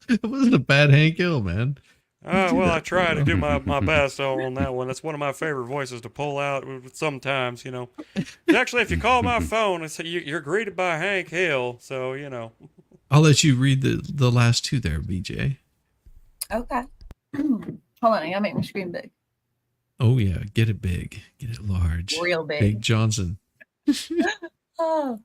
it wasn't a bad Hank Hill, man. Well, I try to do my best on that one. That's one of my favorite voices to pull out sometimes, you know. Actually, if you call my phone, it's, you're greeted by Hank Hill, so, you know. I'll let you read the last two there, BJ. Okay. Hold on, I gotta make my screen big. Oh, yeah. Get it big. Get it large. Real big. Big Johnson. Oh.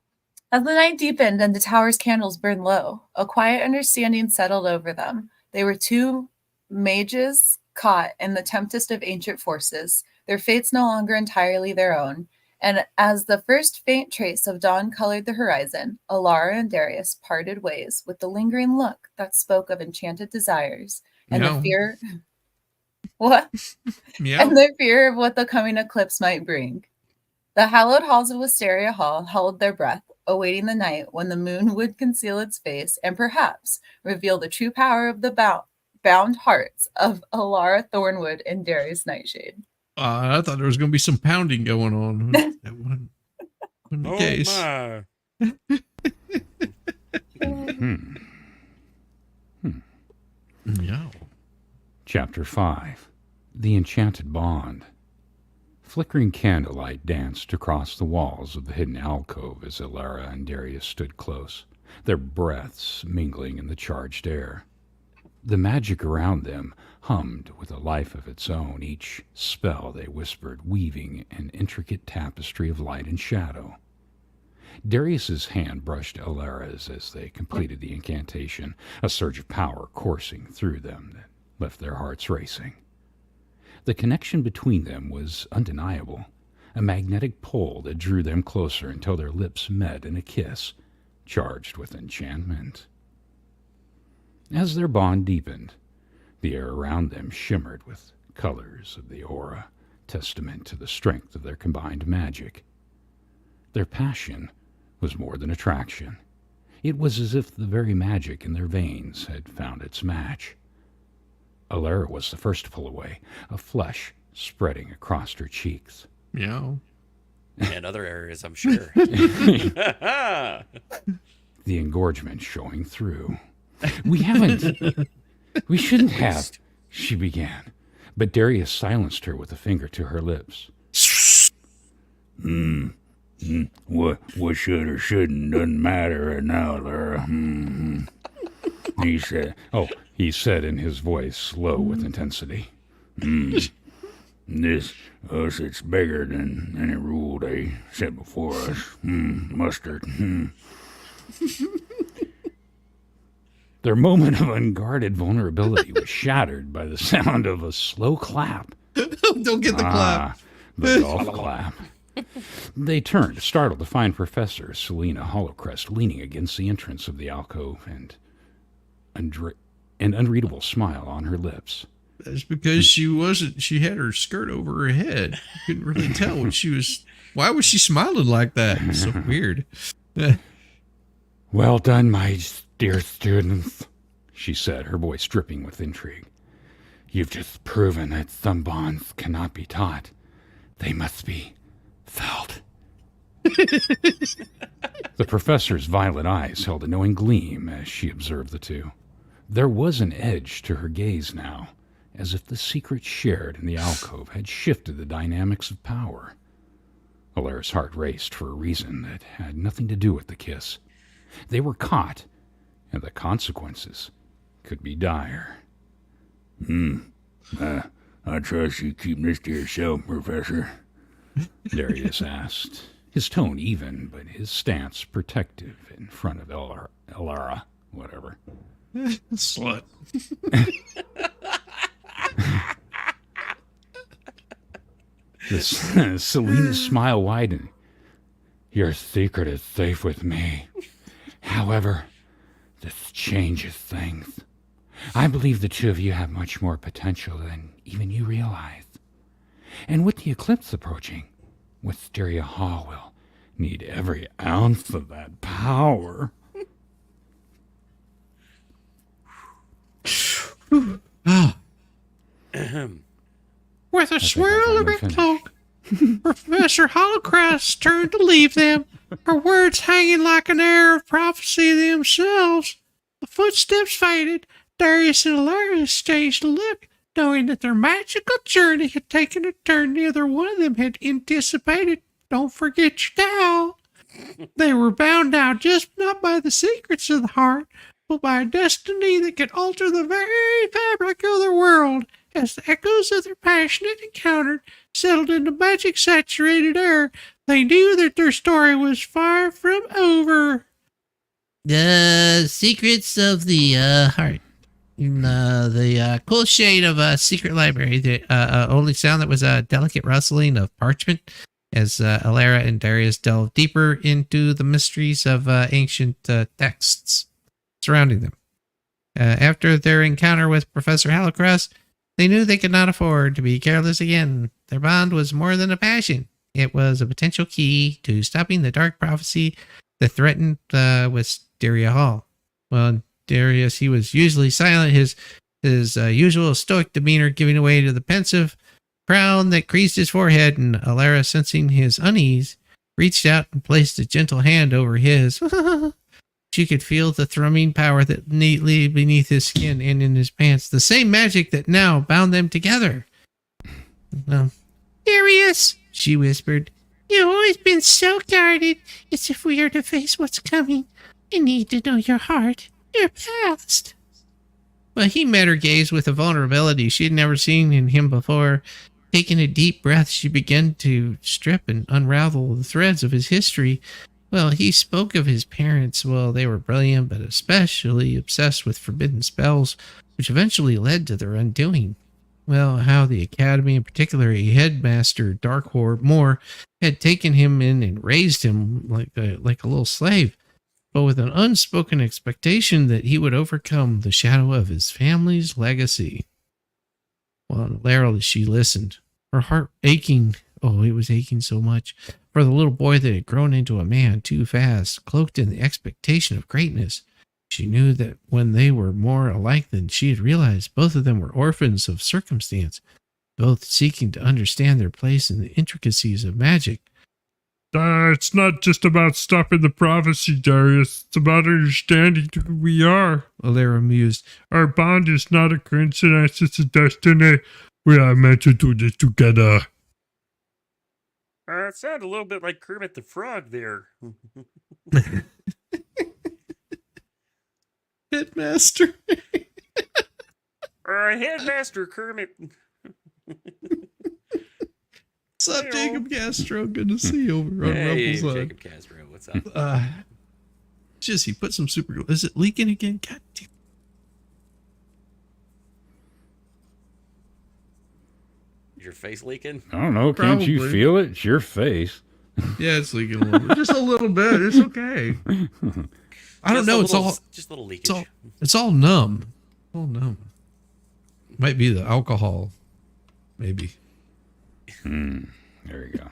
As the night deepened and the tower's candles burned low, a quiet understanding settled over them. They were two mages caught in the tempest of ancient forces, their fates no longer entirely their own. And as the first faint trace of dawn colored the horizon, Alara and Darius parted ways with the lingering look that spoke of enchanted desires and the fear... What? And the fear of what the coming eclipse might bring. The hallowed halls of Wisteria Hall held their breath, awaiting the night when the moon would conceal its face and perhaps reveal the true power of the bound hearts of Alara Thornwood and Darius Nightshade. I thought there was going to be some pounding going on. That wasn't the case. Yeah. Chapter 5. The Enchanted Bond. Flickering candlelight danced across the walls of the hidden alcove as Alara and Darius stood close, their breaths mingling in the charged air. The magic around them hummed with a life of its own, each spell they whispered weaving an intricate tapestry of light and shadow. Darius's hand brushed Alara's as they completed the incantation, a surge of power coursing through them that left their hearts racing. The connection between them was undeniable, a magnetic pull that drew them closer until their lips met in a kiss, charged with enchantment. As their bond deepened, the air around them shimmered with colors of the aura, testament to the strength of their combined magic. Their passion was more than attraction. It was as if the very magic in their veins had found its match. Alara was the first to pull away, a flush spreading across her cheeks. Meow. And other areas, I'm sure. The engorgement showing through. We shouldn't have, she began, but Darius silenced her with a finger to her lips. What should or shouldn't doesn't matter right now, Laura. He said. He said in his voice, slow with intensity. This it's bigger than any rule they set before us. Mustard. Their moment of unguarded vulnerability was shattered by the sound of a slow clap. Don't get the clap. The golf clap. They turned, startled to find Professor Selena Hollowcrest leaning against the entrance of the alcove and an unreadable smile on her lips. That's because she had her skirt over her head. You couldn't really tell what she was. Why was she smiling like that? It's so weird. Well done, my dear students, she said, her voice dripping with intrigue. You've just proven that some bonds cannot be taught. They must be felt. The professor's violet eyes held a knowing gleam as she observed the two. There was an edge to her gaze now, as if the secret shared in the alcove had shifted the dynamics of power. Alara's heart raced for a reason that had nothing to do with the kiss. They were caught, and the consequences could be dire. I trust you keep this to yourself, Professor. Darius asked, his tone even, but his stance protective in front of Alara, whatever. Slut. Selena's smile widened. Your secret is safe with me. However, this changes things. I believe the two of you have much more potential than even you realize. And with the eclipse approaching, Wisteria Hall will need every ounce of that power. With a swirl of her cloak, Professor Hollowcrest turned to leave them, her words hanging like an air of prophecy themselves. The footsteps faded. Darius and Alara exchanged a look, knowing that their magical journey had taken a turn neither one of them had anticipated. Don't forget your towel. They were bound now just not by the secrets of the heart, but by a destiny that could alter the very fabric of their world. As the echoes of their passionate encounter settled into magic-saturated air, they knew that their story was far from over. The secrets of the heart. The cool shade of secret library. The only sound that was a delicate rustling of parchment as Alara and Darius delved deeper into the mysteries of ancient texts surrounding them. After their encounter with Professor Hollowcrest, they knew they could not afford to be careless again. Their bond was more than a passion. It was a potential key to stopping the dark prophecy that threatened Wisteria Hall. Well, Darius, he was usually silent, his usual stoic demeanor giving way to the pensive frown that creased his forehead, and Alara, sensing his unease, reached out and placed a gentle hand over his. She could feel the thrumming power that neatly beneath his skin and in his pants, the same magic that now bound them together. Darius, she whispered, you've always been so guarded. As if we are to face what's coming, I need to know your heart, your past. Well, he met her gaze with a vulnerability she had never seen in him before. Taking a deep breath, she began to strip and unravel the threads of his history. Well, he spoke of his parents. Well, they were brilliant, but especially obsessed with forbidden spells, which eventually led to their undoing. Well, how the academy, in particular a headmaster, Darkmore, had taken him in and raised him like a little slave, but with an unspoken expectation that he would overcome the shadow of his family's legacy. Well, Lara, as she listened, her heart aching. Oh, it was aching so much for the little boy that had grown into a man too fast, cloaked in the expectation of greatness. She knew that when they were more alike than she had realized, both of them were orphans of circumstance, both seeking to understand their place in the intricacies of magic. It's not just about stopping the prophecy, Darius. It's about understanding who we are. Alara mused. Our bond is not a coincidence, it's a destiny. We are meant to do this together. It sounded a little bit like Kermit the Frog there. Headmaster. Headmaster Kermit. What's up, Jacob Castro? Good to see you over on Rumble's side. Jacob Castro, what's up? Jizzy, put some super glue. Is it leaking again? God damn. Is your face leaking? I don't know. Can't you Probably. feel it? It's your face. Yeah, it's leaking a little bit. Just a little bit. It's okay. I don't know. It's all just a little leakage. It's all numb. All numb. Might be the alcohol. Maybe. There you go.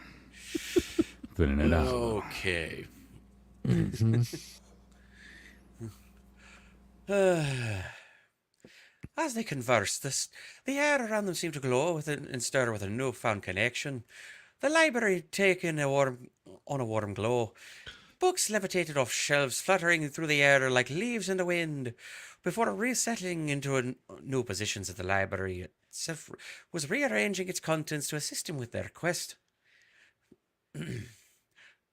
Thinning it out. Okay. As they conversed, the air around them seemed to glow and stir with a newfound connection. The library taking on a warm glow. Books levitated off shelves, fluttering through the air like leaves in the wind. Before resettling into new positions at the library itself was rearranging its contents to assist him with their quest.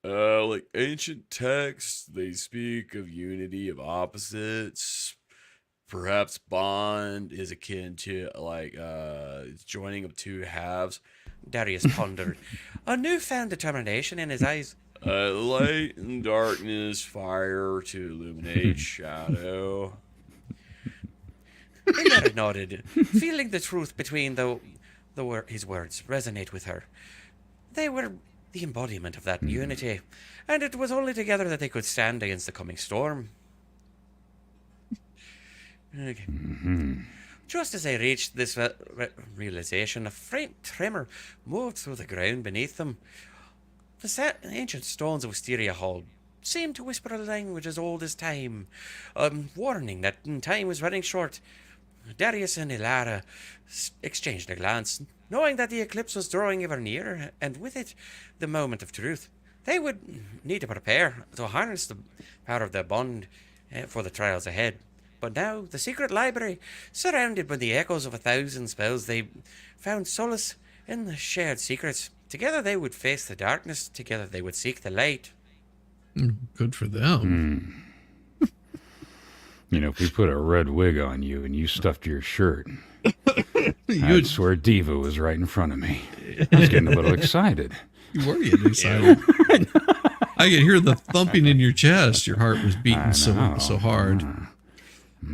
Like ancient texts, they speak of unity of opposites. Perhaps bond is akin to joining of two halves. Darius pondered, a newfound determination in his eyes. Light and darkness, fire to illuminate shadow. Hilaire nodded, feeling the truth between his words resonate with her. They were the embodiment of that unity, and it was only together that they could stand against the coming storm. Just as they reached this realization, a faint tremor moved through the ground beneath them. The ancient stones of Wisteria Hall seemed to whisper a language as old as time, warning that time was running short. Darius and Ilara exchanged a glance, knowing that the eclipse was drawing ever nearer, and with it, the moment of truth. They would need to prepare to harness the power of their bond for the trials ahead. But now, the secret library, surrounded by the echoes of 1,000 spells, they found solace in the shared secrets. Together they would face the darkness, together they would seek the light. Good for them. You know, if we put a red wig on you and you stuffed your shirt, I'd swear Diva was right in front of me. I was getting a little excited. You were getting excited. I could hear the thumping in your chest. Your heart was beating so hard.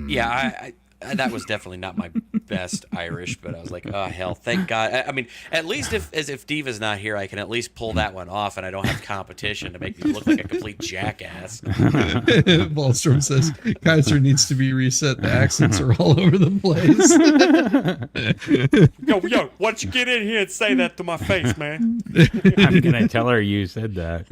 Yeah, that was definitely not my best Irish, but I was like, oh, hell, thank God. I mean, at least if Diva's not here, I can at least pull that one off, and I don't have competition to make me look like a complete jackass. Ballstorm says, Kaiser needs to be reset. The accents are all over the place. Yo, why don't you get in here and say that to my face, man? I'm going to tell her you said that.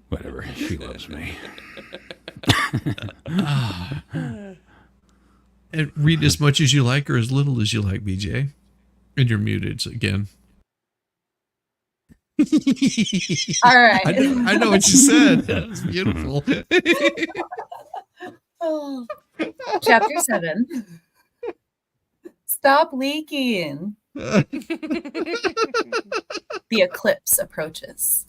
Whatever. She loves me. And read as much as you like or as little as you like, BJ. And you're muted again. All right. I know what you said. That's beautiful. Chapter 7. Stop leaking. The eclipse approaches.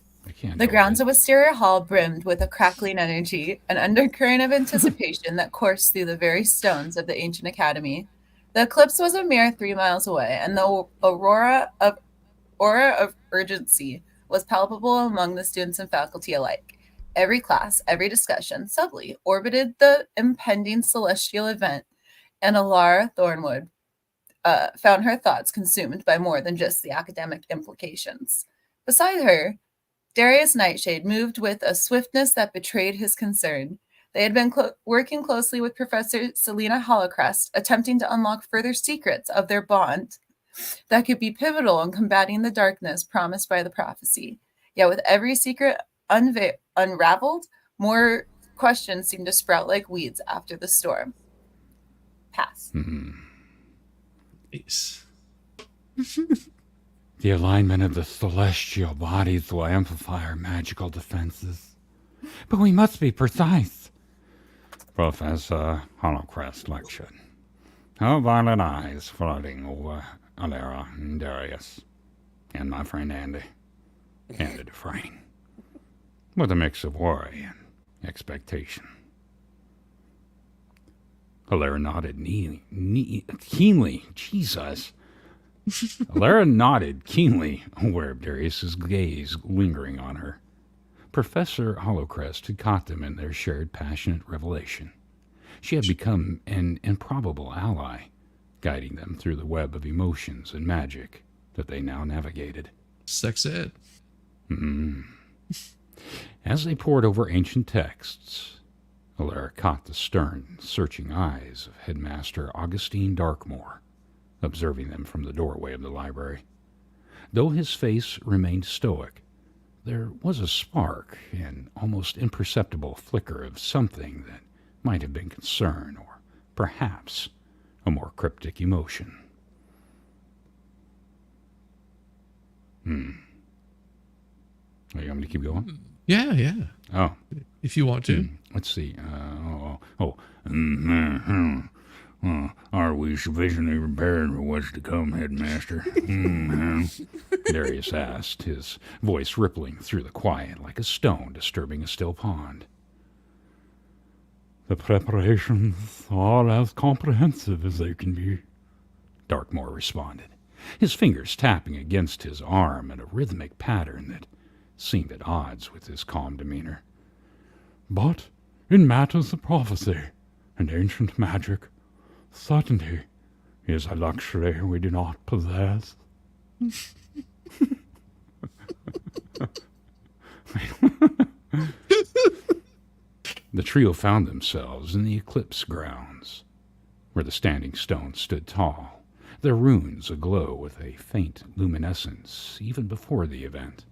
The grounds of Wisteria Hall brimmed with a crackling energy, an undercurrent of anticipation that coursed through the very stones of the ancient academy. The eclipse was a mere 3 miles away, and the aura of urgency was palpable among the students and faculty alike. Every class, every discussion, subtly orbited the impending celestial event, and Alara Thornwood found her thoughts consumed by more than just the academic implications. Beside her, Darius Nightshade moved with a swiftness that betrayed his concern. They had been working closely with Professor Selena Holocrest, attempting to unlock further secrets of their bond that could be pivotal in combating the darkness promised by the prophecy. Yet with every secret unraveled, more questions seemed to sprout like weeds after the storm. Pass. Nice. The alignment of the celestial bodies will amplify our magical defenses. But we must be precise. Professor Holocrest lectured. Her violet eyes floating over Alara and Darius. And my friend Andy. And the Dufresne. With a mix of worry and expectation. Alara nodded keenly. Jesus. Alara nodded keenly, aware of Darius's gaze lingering on her. Professor Holocrest had caught them in their shared passionate revelation. She had become an improbable ally, guiding them through the web of emotions and magic that they now navigated. Sex ed. As they pored over ancient texts, Alara caught the stern, searching eyes of Headmaster Augustine Darkmoor, observing them from the doorway of the library. Though his face remained stoic, there was a spark, an almost imperceptible flicker of something that might have been concern or perhaps a more cryptic emotion. Are you want me to keep going? Yeah. Oh. If you want to. Let's see. Are we sufficiently prepared for what's to come, Headmaster? Darius asked, his voice rippling through the quiet like a stone disturbing a still pond. The preparations are as comprehensive as they can be, Darkmoor responded, his fingers tapping against his arm in a rhythmic pattern that seemed at odds with his calm demeanor. But in matters of prophecy and ancient magic, certainty is a luxury we do not possess. The trio found themselves in the eclipse grounds, where the standing stones stood tall, their runes aglow with a faint luminescence even before the event.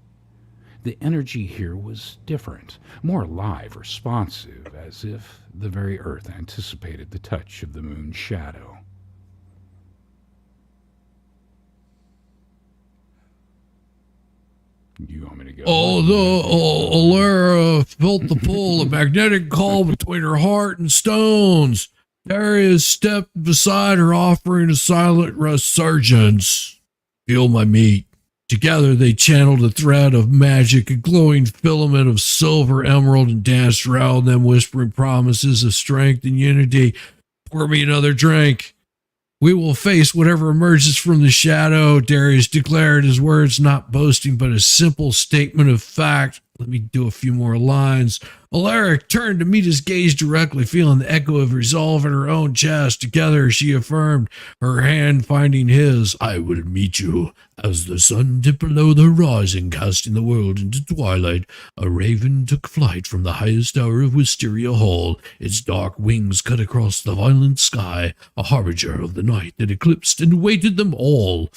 The energy here was different, more alive, responsive, as if the very earth anticipated the touch of the moon's shadow. You want me to go? Alara felt the pull, a magnetic call between her heart and stones. Darius stepped beside her, offering a silent resurgence. Feel my meat. Together they channeled a thread of magic, a glowing filament of silver emerald, and danced around them, whispering promises of strength and unity. Pour me another drink. We will face whatever emerges from the shadow, Darius declared, his words not boasting but a simple statement of fact. Let me do a few more lines. Alaric turned to meet his gaze directly, feeling the echo of resolve in her own chest. Together she affirmed, her hand finding his. I will meet you as the sun dipped below the horizon, casting the world into twilight. A raven took flight from the highest tower of Wisteria Hall. Its dark wings cut across the violet sky, a harbinger of the night that eclipsed and awaited them all.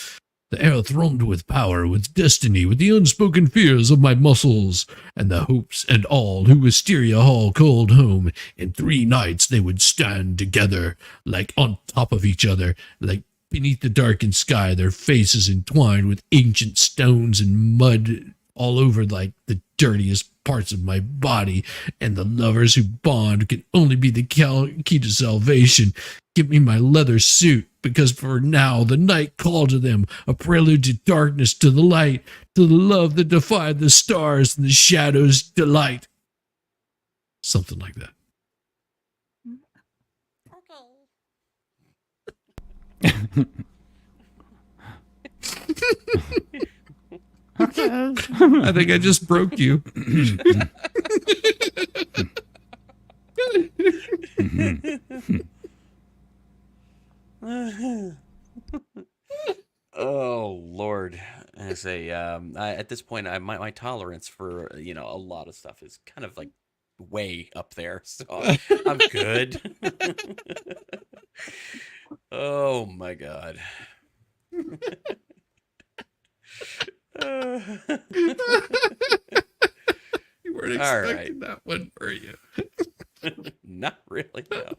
The air thrummed with power, with destiny, with the unspoken fears of my muscles, and the hopes and all who Wisteria Hall called home. In 3 nights they would stand together, like on top of each other, like beneath the darkened sky, their faces entwined with ancient stones and mud all over like the dirtiest parts of my body, and the lovers who bond can only be the key to salvation. Give me my leather suit, because for now the night called to them, a prelude to darkness, to the light, to the love that defied the stars and the shadows' delight. Something like that. Okay. I think I just broke you. Oh Lord! I say, at this point, my tolerance for a lot of stuff is kind of like way up there, so I'm good. Oh my God! You weren't expecting that one, were you? Not really. No.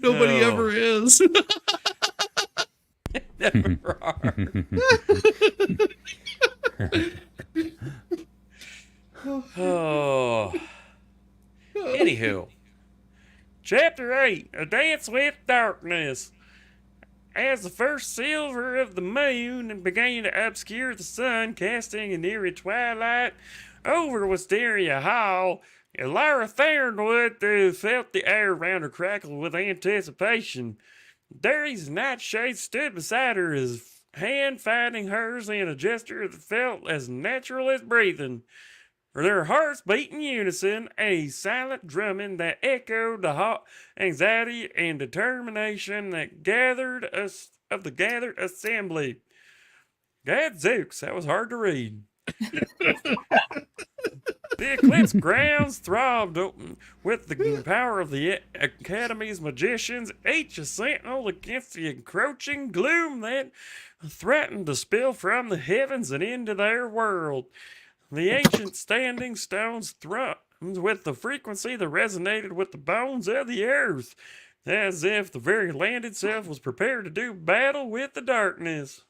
Nobody ever is. ever are. Oh. Anywho. Chapter 8, A Dance with Darkness. As the first silver of the moon began to obscure the sun, casting an eerie twilight over Wisteria Hall, Elira Thornwood felt the air around her crackle with anticipation. Darius Nightshade stood beside her, his hand finding hers in a gesture that felt as natural as breathing. Their hearts beat in unison, a silent drumming that echoed the hot anxiety and determination that gathered assembly. Gadzooks, that was hard to read. The Eclipse grounds throbbed with the power of the Academy's magicians, each a sentinel against the encroaching gloom that threatened to spill from the heavens and into their world. The ancient standing stones thrummed with the frequency that resonated with the bones of the earth, as if the very land itself was prepared to do battle with the darkness.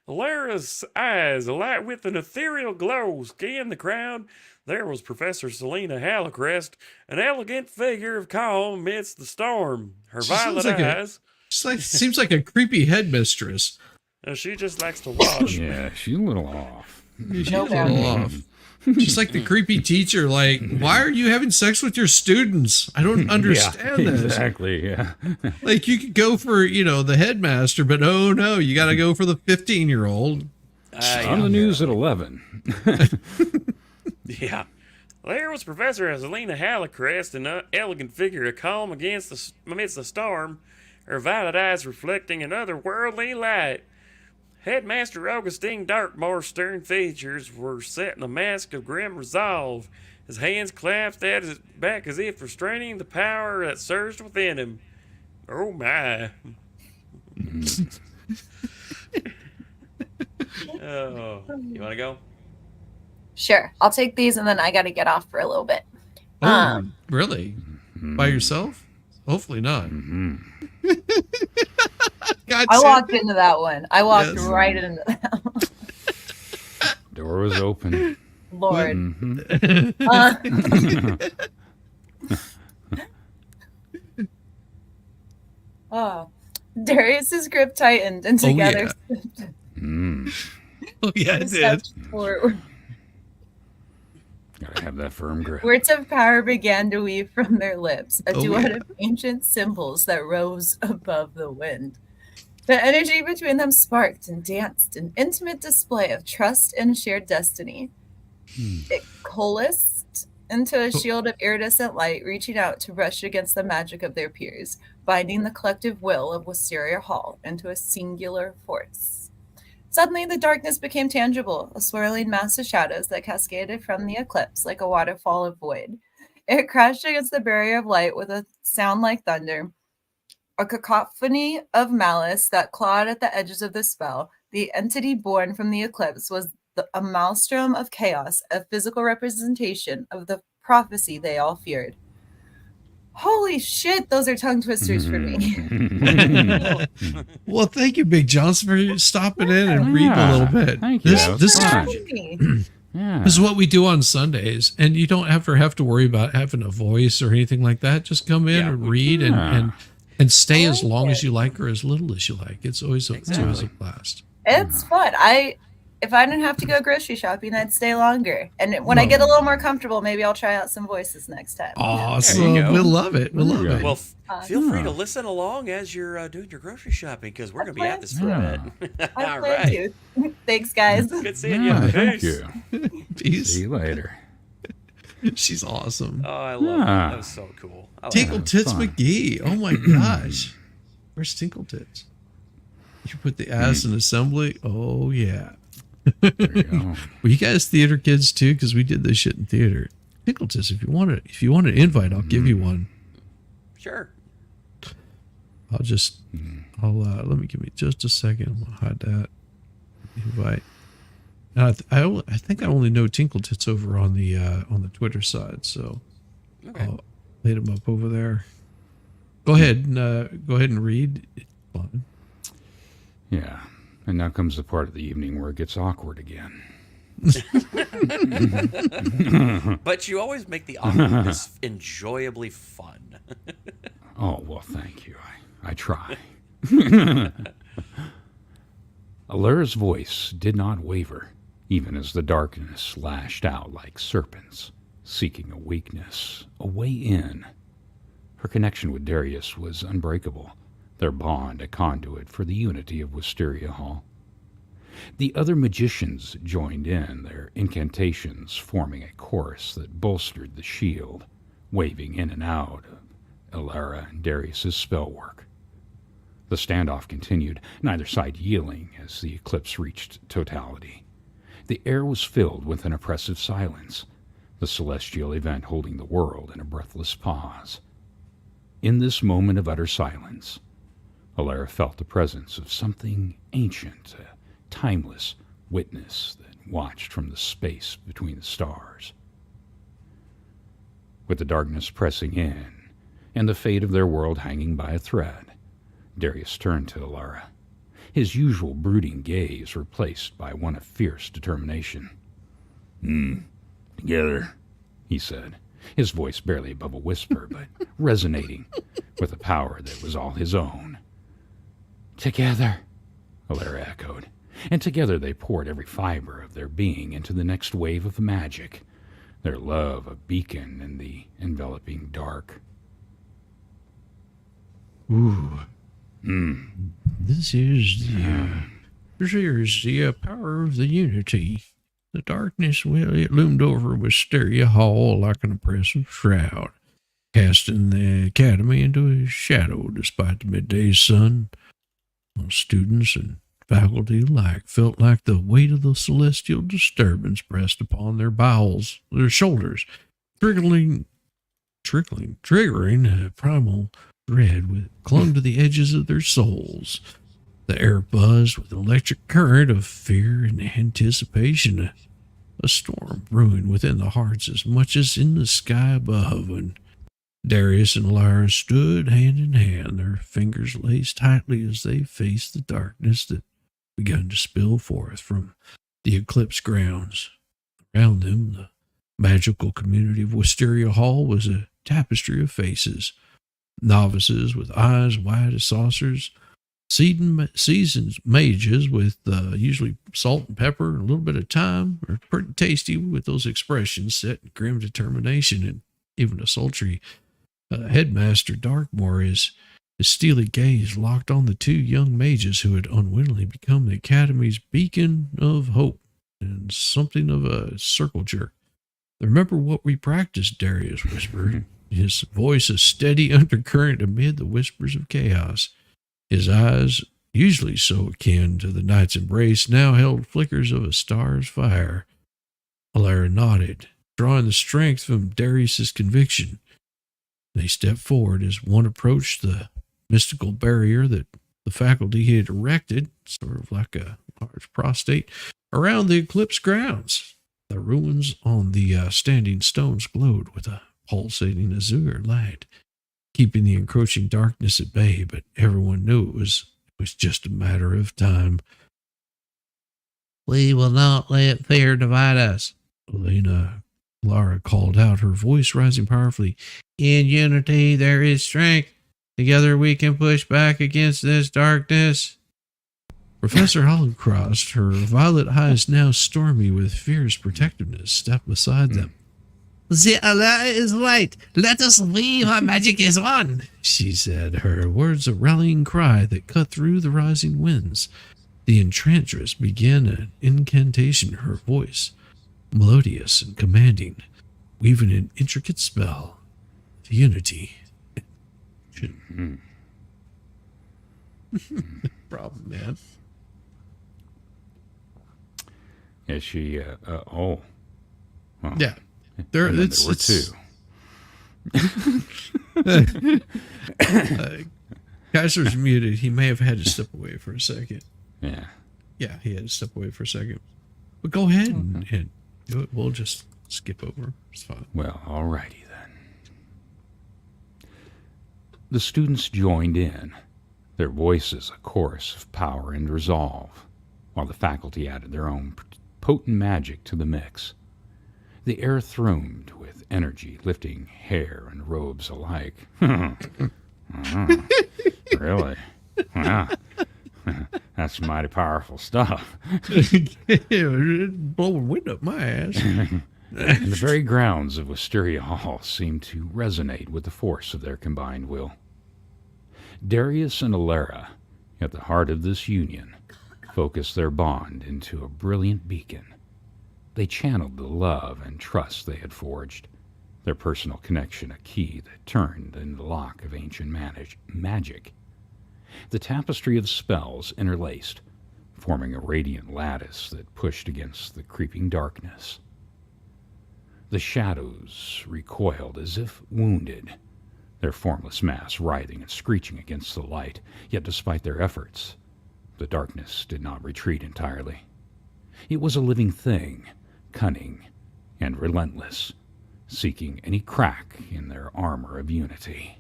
Alara's eyes, alight with an ethereal glow, scanned the crowd. There was Professor Selena Hallicrest, an elegant figure of calm amidst the storm. Her violet eyes... seems like a creepy headmistress. She just likes to watch. Yeah, she's a little off. She's a little off. She's like the creepy teacher, like, why are you having sex with your students? I don't understand this. Exactly, yeah. Like, you could go for, the headmaster, but oh no, you got to go for the 15-year-old. On the news at 11. Yeah. There was Professor Selena Hallicrest, an elegant figure, a calm amidst the storm, her violet eyes reflecting an otherworldly light. Headmaster Augustine Darkmore's stern features were set in a mask of grim resolve. His hands clasped at his back as if restraining the power that surged within him. Oh my. Oh, you want to go? Sure. I'll take these and then I got to get off for a little bit. Oh, really? By yourself? Hopefully not. I walked into that one. I walked right into that one. Door was open. Lord. Oh, Darius's grip tightened and together. Oh yeah, it did. Gotta have that firm grip. Words of power began to weave from their lips, a duet of ancient symbols that rose above the wind. The energy between them sparked and danced, an intimate display of trust and shared destiny. It coalesced into a shield of iridescent light, reaching out to brush against the magic of their peers, binding the collective will of Wisteria Hall into a singular force. Suddenly, the darkness became tangible, a swirling mass of shadows that cascaded from the eclipse like a waterfall of void. It crashed against the barrier of light with a sound like thunder, a cacophony of malice that clawed at the edges of the spell. The entity born from the eclipse was a maelstrom of chaos, a physical representation of the prophecy they all feared. Holy shit, those are tongue twisters for me. Well, thank you, Big Johnson, for stopping in and reading a little bit. Thank you. This is what we do on Sundays, and you don't have to worry about having a voice or anything like that. Just come in and read and stay as long as you like or as little as you like. It's always a blast. It's fun. If I didn't have to go grocery shopping, I'd stay longer. And when I get a little more comfortable, maybe I'll try out some voices next time. Awesome. We'll love it. We'll love it. Well, feel free to listen along as you're doing your grocery shopping, because we're going to be at this for a bit. All right. Thanks, guys. Good seeing you. Thank you. Peace. See you later. She's awesome. Oh, I love it. That was so cool. Tinkle Tits McGee. Oh my gosh. Where's Tinkle Tits? You put the ass in assembly? Oh, yeah. There you go. Well, you guys theater kids too, because we did this shit in theater. Tinkle Tits, if you want an invite, I'll give you one. Sure. Let me give me just a second. I'm gonna hide that invite. I think I only know Tinkle Tits over on the Twitter side, so I'll hit him up over there. Go ahead and read. Fine. Yeah. And now comes the part of the evening where it gets awkward again. But you always make the awkwardness enjoyably fun. Oh, well, thank you. I try. Allura's voice did not waver, even as the darkness lashed out like serpents, seeking a weakness, a way in. Her connection with Darius was unbreakable, their bond a conduit for the unity of Wisteria Hall. The other magicians joined in, their incantations forming a chorus that bolstered the shield, waving in and out of Allura and Darius's spellwork. The standoff continued, neither side yielding as the eclipse reached totality. The air was filled with an oppressive silence, the celestial event holding the world in a breathless pause. In this moment of utter silence, Allura felt the presence of something ancient, a timeless witness that watched from the space between the stars. With the darkness pressing in, and the fate of their world hanging by a thread, Darius turned to Allura, his usual brooding gaze replaced by one of fierce determination. Together, he said, his voice barely above a whisper, but resonating with a power that was all his own. Together, Allura echoed, and together they poured every fiber of their being into the next wave of magic, their love a beacon in the enveloping dark. Ooh. This is the power of the unity. The darkness, well, it loomed over Wisteria Hall like an oppressive shroud, casting the academy into a shadow despite the midday sun. Students and faculty alike felt like the weight of the celestial disturbance pressed upon their bowels, their shoulders, triggering a primal dread clung to the edges of their souls. The air buzzed with an electric current of fear and anticipation, a storm brewing within the hearts as much as in the sky above, and Darius and Allura stood hand in hand, their fingers laced tightly as they faced the darkness that began to spill forth from the eclipse grounds. Around them, the magical community of Wisteria Hall was a tapestry of faces, novices with eyes wide as saucers, seasoned mages with usually salt and pepper and a little bit of thyme, are pretty tasty with those expressions set in grim determination, and even a sultry headmaster Darkmoor, his steely gaze locked on the two young mages who had unwittingly become the academy's beacon of hope and something of a circle jerk. Remember what we practiced, Darius whispered, his voice a steady undercurrent amid the whispers of chaos. His eyes, usually so akin to the knight's embrace, now held flickers of a star's fire. Allura nodded, drawing the strength from Darius's conviction. They stepped forward as one approached the mystical barrier that the faculty had erected, sort of like a large prostate, around the eclipse grounds. The ruins on the standing stones glowed with a pulsating azure light, keeping the encroaching darkness at bay, but everyone knew it was just a matter of time. We will not let fear divide us, Allura called out, her voice rising powerfully. In unity there is strength. Together we can push back against this darkness. Professor Hollycross, her violet eyes now stormy with fierce protectiveness, stepped beside them. The Allah is right. Let us weave our magic as one, she said, her words a rallying cry that cut through the rising winds. The enchantress began an incantation, her voice melodious and commanding, weaving an intricate spell of unity. Problem, man. Yeah, she, well, yeah. There were two. Kaiser's muted. He may have had to step away for a second. Yeah. Yeah, he had to step away for a second. But go ahead and do it. We'll just skip over. It's fine. Well, alrighty then. The students joined in, their voices a chorus of power and resolve, while the faculty added their own potent magic to the mix. The air thrummed with energy, lifting hair and robes alike. Really? Wow. That's mighty powerful stuff. Blowing wind up my ass. And the very grounds of Wisteria Hall seemed to resonate with the force of their combined will. Darius and Alara, at the heart of this union, focused their bond into a brilliant beacon. They channeled the love and trust they had forged, their personal connection a key that turned in the lock of ancient magic. The tapestry of spells interlaced, forming a radiant lattice that pushed against the creeping darkness. The shadows recoiled as if wounded, their formless mass writhing and screeching against the light, yet despite their efforts, the darkness did not retreat entirely. It was a living thing, cunning and relentless, seeking any crack in their armor of unity.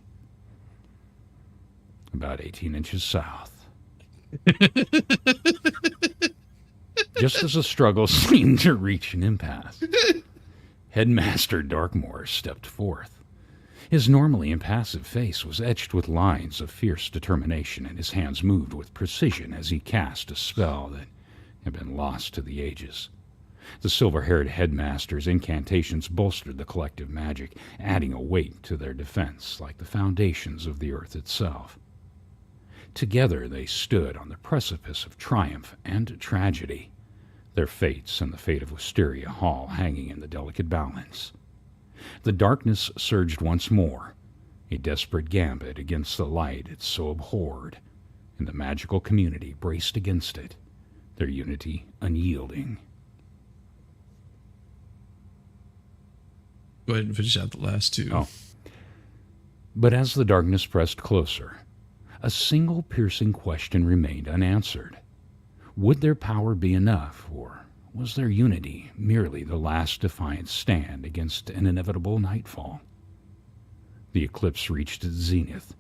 About 18 inches south. Just as the struggle seemed to reach an impasse, Headmaster Darkmoor stepped forth. His normally impassive face was etched with lines of fierce determination, and his hands moved with precision as he cast a spell that had been lost to the ages. The silver-haired headmaster's incantations bolstered the collective magic, adding a weight to their defense like the foundations of the earth itself. Together they stood on the precipice of triumph and tragedy, their fates and the fate of Wisteria Hall hanging in the delicate balance. The darkness surged once more, a desperate gambit against the light it so abhorred, and the magical community braced against it, their unity unyielding. Go ahead and finish out the last two. Oh. But as the darkness pressed closer, a single piercing question remained unanswered. Would their power be enough, or was their unity merely the last defiant stand against an inevitable nightfall? The eclipse reached its zenith,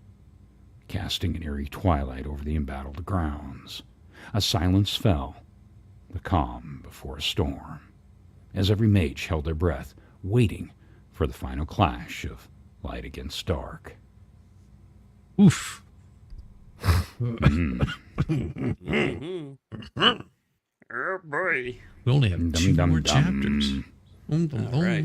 casting an eerie twilight over the embattled grounds. A silence fell, the calm before a storm, as every mage held their breath, waiting for the final clash of light against dark. Oof. Oh boy. We only have two more chapters. All right.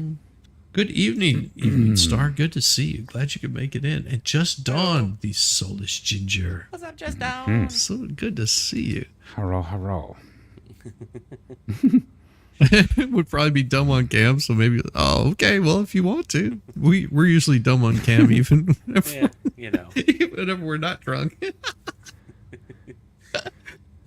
Good evening, Evening Star. Good to see you. Glad you could make it in. And Just Dawn, the soulless ginger. What's up, Just Dawn? So good to see you. Hello. It would probably be dumb on cam, so maybe. Oh, okay. Well, if you want to, we're usually dumb on cam, even Yeah, you know. whenever we're not drunk.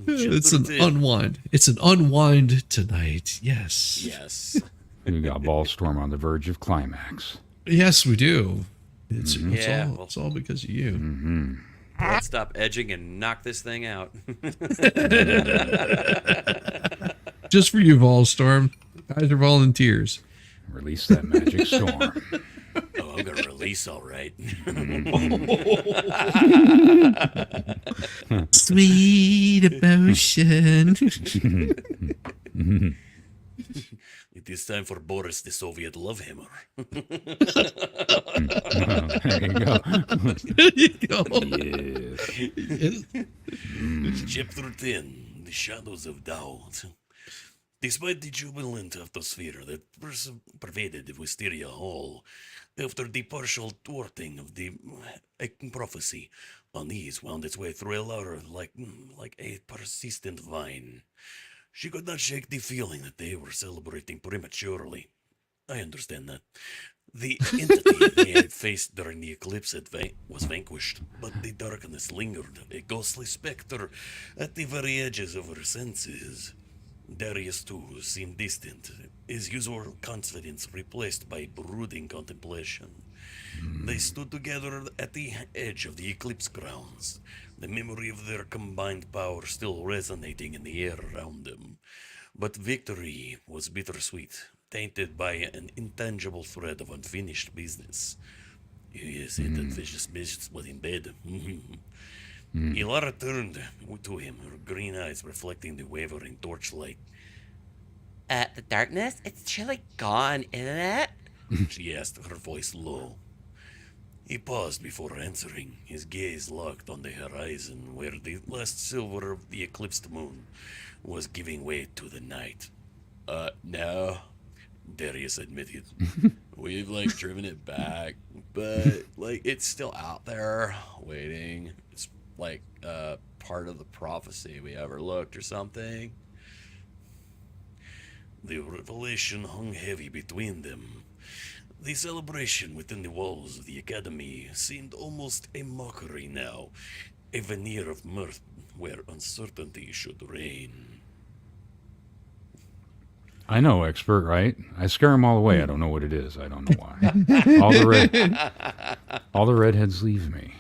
It's an unwind. It's an unwind tonight. Yes. Yes. We got Ballstorm on the verge of climax. Yes, we do. It's Yeah, it's all because of you. Mm-hmm. Let's stop edging and knock this thing out. Just for you, Ballstorm. Guys are volunteers. Release that magic storm. Oh, I'm gonna release all right. Sweet emotion. It is time for Boris the Soviet love hammer. There you go. Yes. Chapter 10, The Shadows of Doubt. Despite the jubilant atmosphere that pervaded the Wisteria Hall, after the partial thwarting of the prophecy, unease wound its way through Alara like a persistent vine. She could not shake the feeling that they were celebrating prematurely. I understand that. The entity they had faced during the eclipse was vanquished, but the darkness lingered, a ghostly specter at the very edges of her senses. Darius, too, seemed distant, his usual confidence replaced by brooding contemplation. They stood together at the edge of the eclipse grounds, the memory of their combined power still resonating in the air around them. But victory was bittersweet, tainted by an intangible thread of unfinished business. Yes, that vicious business was in bed. Ilara turned to him, her green eyes reflecting the wavering torchlight. The darkness? It's chilly gone, isn't it? She asked, her voice low. He paused before answering, his gaze locked on the horizon where the last silver of the eclipsed moon was giving way to the night. No, Darius admitted. We've like driven it back, but like it's still out there waiting. It's like part of the prophecy we overlooked or something. The revelation hung heavy between them. The celebration within the walls of the academy seemed almost a mockery now, a veneer of mirth where uncertainty should reign. I know, expert, right? I scare them all away. I don't know what it is. I don't know why. all the redheads leave me.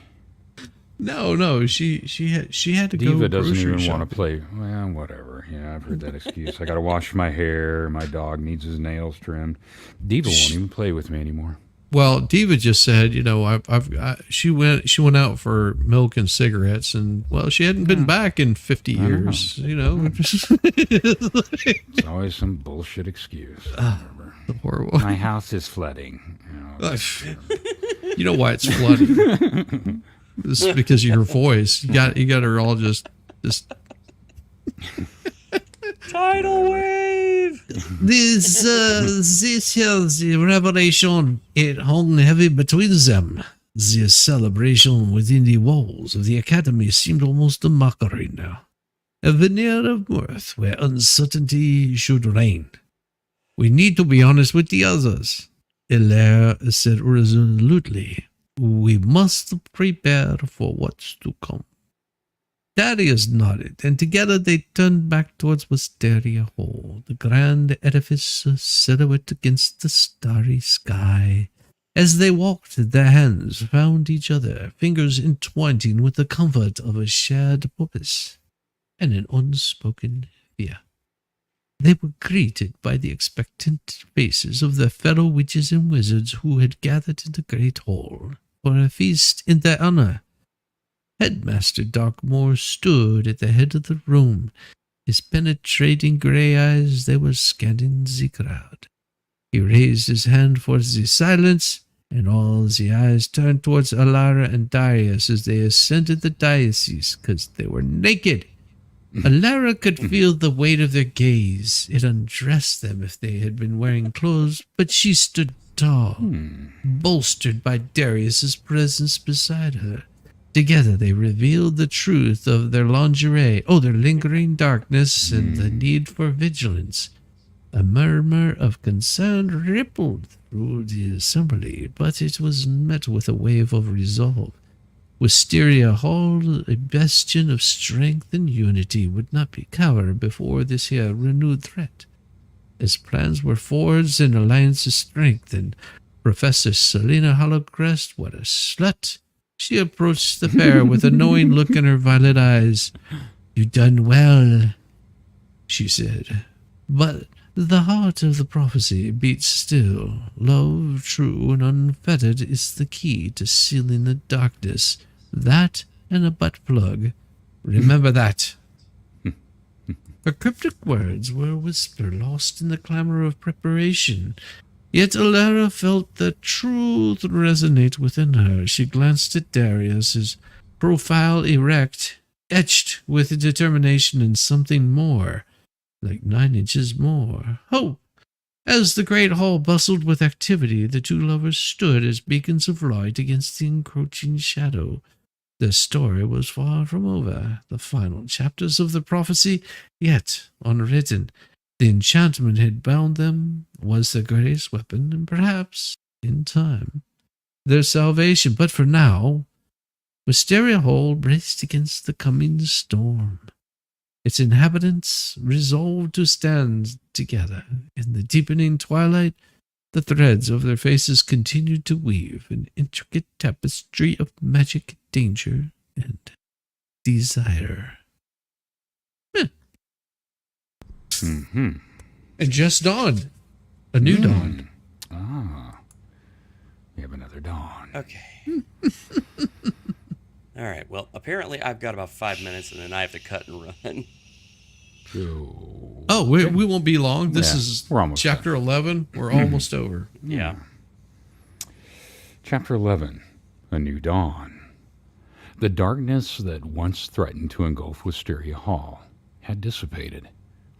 No, she had to go. Diva doesn't grocery even want shopping. to play. Well, whatever. Yeah, I've heard that excuse. I got to wash my hair. My dog needs his nails trimmed. Diva won't even play with me anymore. Well, Diva just said, she went out for milk and cigarettes, and well, she hadn't been back in 50 years. It's always some bullshit excuse. Horrible. My house is flooding. You know why it's flooding? It's because of your voice. You got her all just Tidal wave. This here, the revelation, it hung heavy between them. The celebration within the walls of the academy seemed almost a mockery now. A veneer of mirth where uncertainty should reign. We need to be honest with the others, Hilaire said resolutely. We must prepare for what's to come. Darius nodded, and together they turned back towards Wisteria Hall, the grand edifice a silhouette against the starry sky. As they walked, their hands found each other, fingers entwining with the comfort of a shared purpose and an unspoken fear. They were greeted by the expectant faces of their fellow witches and wizards who had gathered in the great hall for a feast in their honor. Headmaster Darkmoor stood at the head of the room. His penetrating grey eyes, they were scanning the crowd. He raised his hand for the silence, and all the eyes turned towards Alara and Darius as they ascended the dais, because they were naked. Alara could feel the weight of their gaze. It undressed them if they had been wearing clothes, but she stood tall, bolstered by Darius's presence beside her. Together they revealed the truth of their lingerie, their lingering darkness, and the need for vigilance. A murmur of concern rippled through the assembly, but it was met with a wave of resolve. Wisteria Hall, a bastion of strength and unity, would not be cowered before this here renewed threat. As plans were forged and alliances strengthened, Professor Selena Hollowcrest, what a slut! She approached the pair with a knowing look in her violet eyes. "You done well," she said. But the heart of the prophecy beats still. Love, true and unfettered, is the key to sealing the darkness. That and a butt plug. Remember that. Her cryptic words were a whisper lost in the clamor of preparation. Yet Alara felt the truth resonate within her. She glanced at Darius, his profile erect, etched with determination and something more, like 9 inches more. Hope! As the great hall bustled with activity, the two lovers stood as beacons of light against the encroaching shadow. Their story was far from over. The final chapters of the prophecy, yet unwritten. The enchantment had bound them, was their greatest weapon, and perhaps, in time, their salvation. But for now, Wisteria Hall braced against the coming storm. Its inhabitants resolved to stand together. In the deepening twilight, the threads of their faces continued to weave an intricate tapestry of magic, danger, and desire. Mm-hmm. And just dawned. A new dawn. Ah. We have another dawn. Okay. All right. Well, apparently I've got about 5 minutes, and then I have to cut and run. Oh, we won't be long. This is we're almost chapter 11. We're almost over. Yeah. Chapter 11, A New Dawn. The darkness that once threatened to engulf Wisteria Hall had dissipated,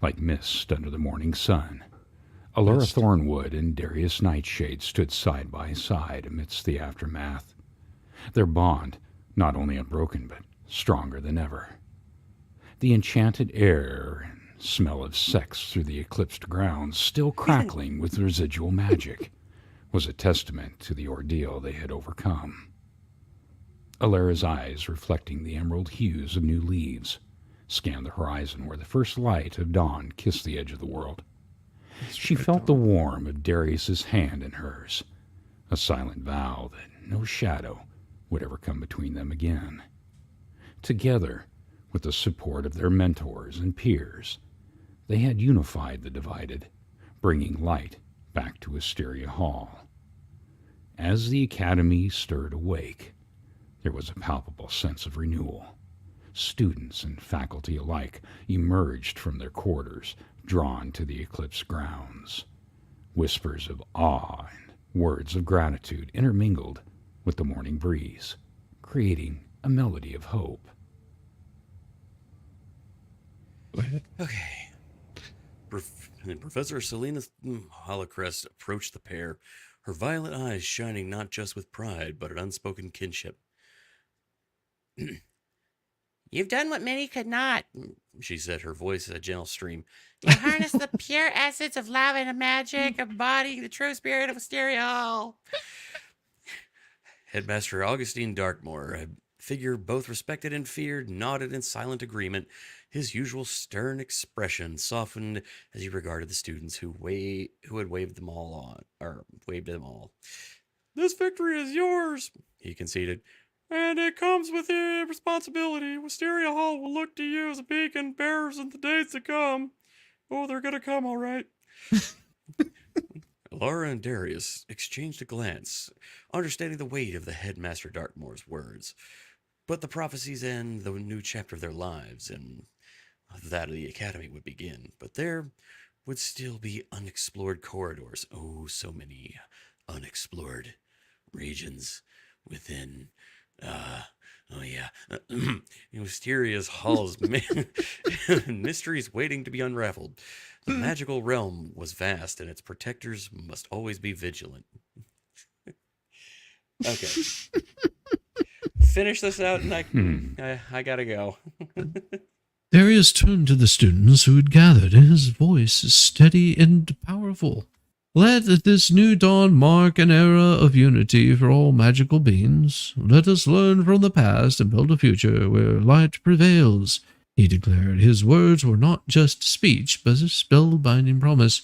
like mist under the morning sun. Allura Thornwood and Darius Nightshade stood side by side amidst the aftermath, their bond not only unbroken but stronger than ever. The enchanted air and smell of sex through the eclipsed grounds, still crackling with residual magic, was a testament to the ordeal they had overcome. Allura's eyes, reflecting the emerald hues of new leaves, scanned the horizon where the first light of dawn kissed the edge of the world. She felt the warmth of Darius's hand in hers, a silent vow that no shadow would ever come between them again. Together, with the support of their mentors and peers, they had unified the divided, bringing light back to Wisteria Hall. As the Academy stirred awake, there was a palpable sense of renewal. Students and faculty alike emerged from their quarters, drawn to the eclipse grounds. Whispers of awe and words of gratitude intermingled with the morning breeze, creating a melody of hope. Okay. And Professor Selena Holocrest approached the pair, her violet eyes shining not just with pride, but an unspoken kinship. You've done what many could not, she said, her voice a gentle stream. You harness the pure essence of love and magic, embodying the true spirit of Wisteria. Headmaster Augustine Darkmoor, a figure both respected and feared, nodded in silent agreement. His usual stern expression softened as he regarded the students who had waved them all. This victory is yours, he conceded. And it comes with the responsibility. Wisteria Hall will look to you as a beacon bearers in the days to come. Oh, they're gonna come, all right. Laura and Darius exchanged a glance, understanding the weight of the Headmaster Darkmoor's words. But the prophecies end the new chapter of their lives, and that of the Academy would begin. But there would still be unexplored corridors. Oh, so many unexplored regions within... Mysterious halls, mysteries waiting to be unraveled. The magical realm was vast, and its protectors must always be vigilant. Okay. Finish this out, and I gotta go. Darius turned to the students who had gathered, his voice steady and powerful. Let this new dawn mark an era of unity for all magical beings. Let us learn from the past and build a future where light prevails, he declared. His words were not just speech, but a spellbinding promise.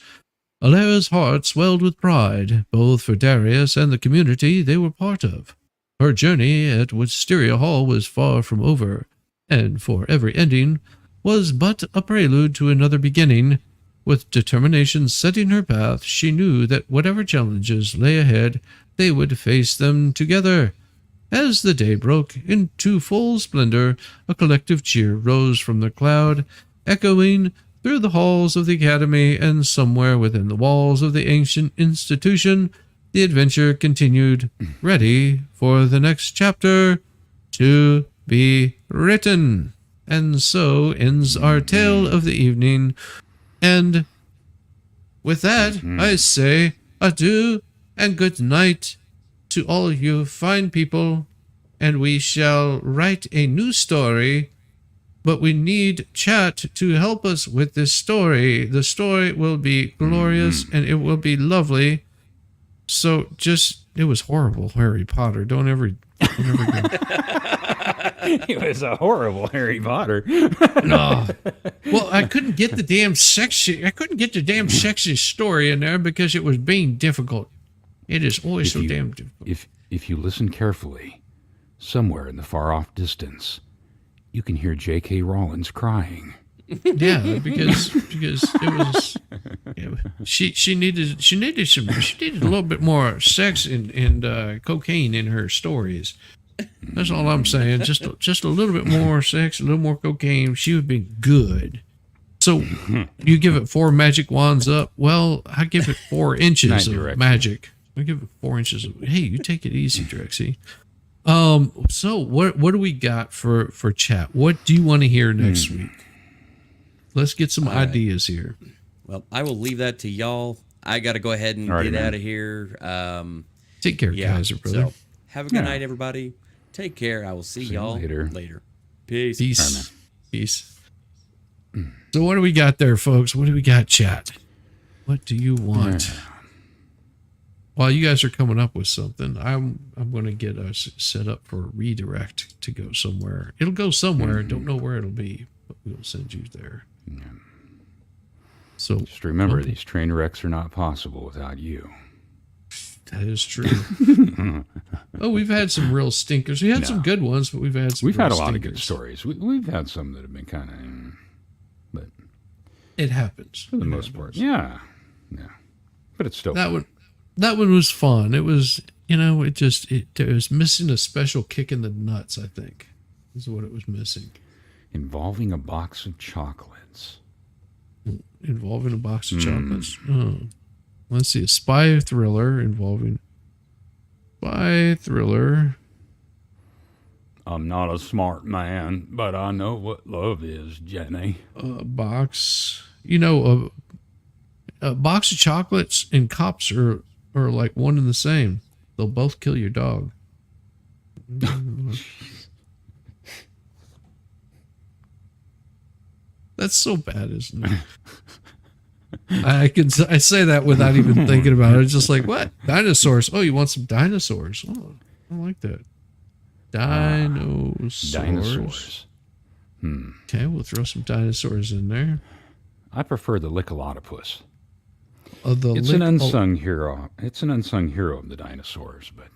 Allura's heart swelled with pride, both for Darius and the community they were part of. Her journey at Wisteria Hall was far from over, and for every ending was but a prelude to another beginning. With determination setting her path, she knew that whatever challenges lay ahead, they would face them together. As the day broke into full splendor, a collective cheer rose from the cloud, echoing through the halls of the Academy, and somewhere within the walls of the ancient institution, the adventure continued, ready for the next chapter to be written. And so ends our tale of the evening. And with that, I say adieu and good night to all you fine people, and we shall write a new story, but we need chat to help us with this story. The story will be glorious, and it will be lovely. So it was horrible, Harry Potter. Don't ever go. It was a horrible Harry Potter. No. Well, I couldn't get the damn sexy story in there because it was being difficult. It is always damn difficult. If you listen carefully, somewhere in the far off distance, you can hear J.K. Rowling crying. Yeah, because it was she needed a little bit more sex and cocaine in her stories. That's all I'm saying. Just a little bit more sex, a little more cocaine. She would be good. So you give it 4 magic wands up. Well, I give it 4 inches of magic. I give it 4 inches of. Hey, you take it easy, Drexy. So what do we got for chat? What do you want to hear next week? Let's get some ideas here. Well, I will leave that to y'all. I got to go ahead and get out of here. Take care, guys, brother. So have a good night, everybody. Take care. I will see y'all later. Peace. Peace. So what do we got there, folks? What do we got, chat? What do you want? While you guys are coming up with something, I'm going to get us set up for a redirect to go somewhere. It'll go somewhere. Don't know where it'll be, but we'll send you there. So just remember, these train wrecks are not possible without you. That is true. Oh, we've had some real stinkers. We had some good ones, but we've had a lot of good stories. We've had some that have been kind of, but it happens for the most part. Yeah. But it's still that one was fun. It was, it was missing a special kick in the nuts. I think is what it was missing. Involving a box of chocolates. Involving a box of chocolates. Oh. Let's see, a spy thriller involving I'm not a smart man, but I know what love is, Jenny. A box, a box of chocolates and cops are like one and the same. They'll both kill your dog. That's so bad, isn't it? I say that without even thinking about it. It's just like, what? Dinosaurs. Oh, you want some dinosaurs? Oh, I like that. Dinosaurs. Okay, we'll throw some dinosaurs in there. I prefer the Lickalotopus. It's an unsung hero. It's an unsung hero of the dinosaurs, but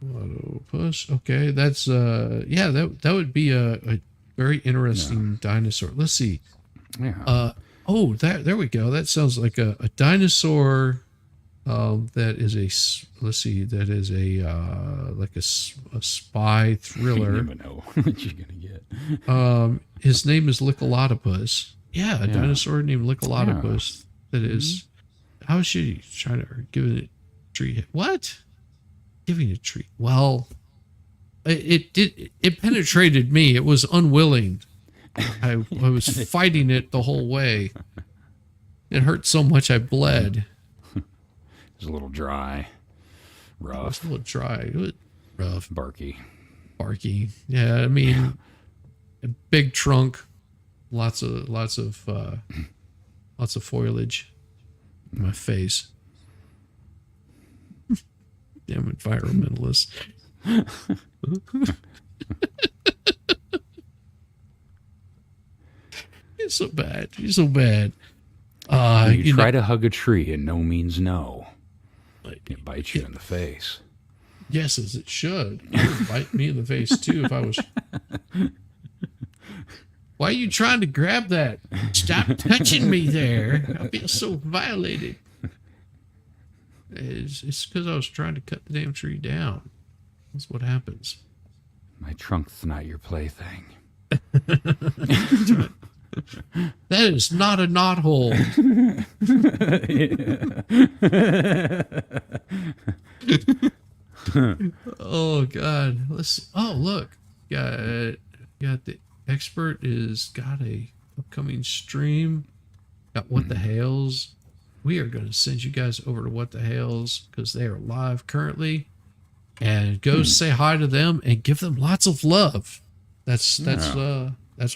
Lickalotopus. Okay, that's that would be a very interesting dinosaur. Let's see. Yeah. There we go. That sounds like a dinosaur. That is like a spy thriller. You never know what you're gonna get. His name is Lickalotopus. Yeah, a dinosaur named Lickalotopus. That is. How is she trying to give it a treat? What? Giving a treat? Well, it penetrated me. It was unwilling. I was fighting it the whole way. It hurt so much I bled. It was a little dry, rough. It was a little dry. It was rough, barky. Yeah, I mean, a big trunk, lots of foliage in my face. Damn environmentalists. It's so bad. He's so bad. You try to hug a tree and no means no. It bites you in the face. Yes, as it should. It would bite me in the face too if I was. Why are you trying to grab that? Stop touching me there. I feel so violated. It's because I was trying to cut the damn tree down. That's what happens. My trunk's not your plaything. That is not a knothole. Oh God! Look, got the expert is got a upcoming stream. Got What the Hales. We are going to send you guys over to What the Hales because they are live currently, and go say hi to them and give them lots of love. That's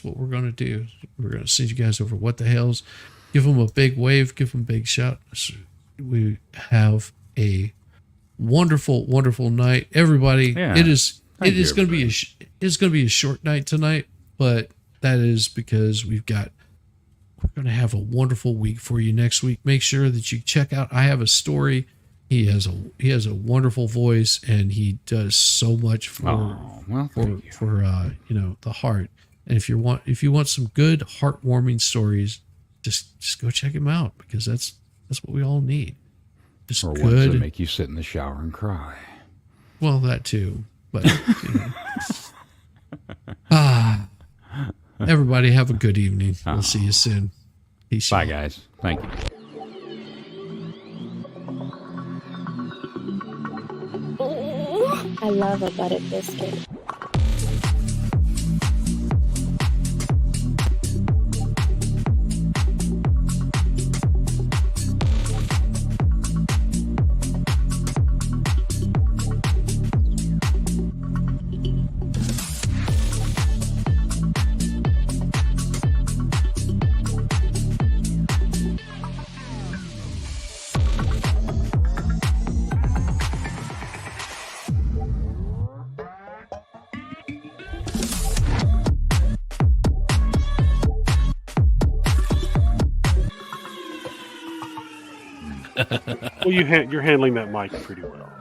what we're going to do. We're going to send you guys over What the Hales. Give them a big wave. Give them a big shout. We have a wonderful, wonderful night, everybody. Yeah. It is going to be a short night tonight, but that is because we're going to have a wonderful week for you next week. Make sure that you check out I Have a Story. He has a wonderful voice, and he does so much for the heart. And if you want some good heartwarming stories, just go check him out because that's what we all need. Just or good. ones that make you sit in the shower and cry. Well, that too. But everybody have a good evening. We'll see you soon. Peace. Bye, guys. Thank you. I love a buttered biscuit. Well, you're handling that mic pretty well.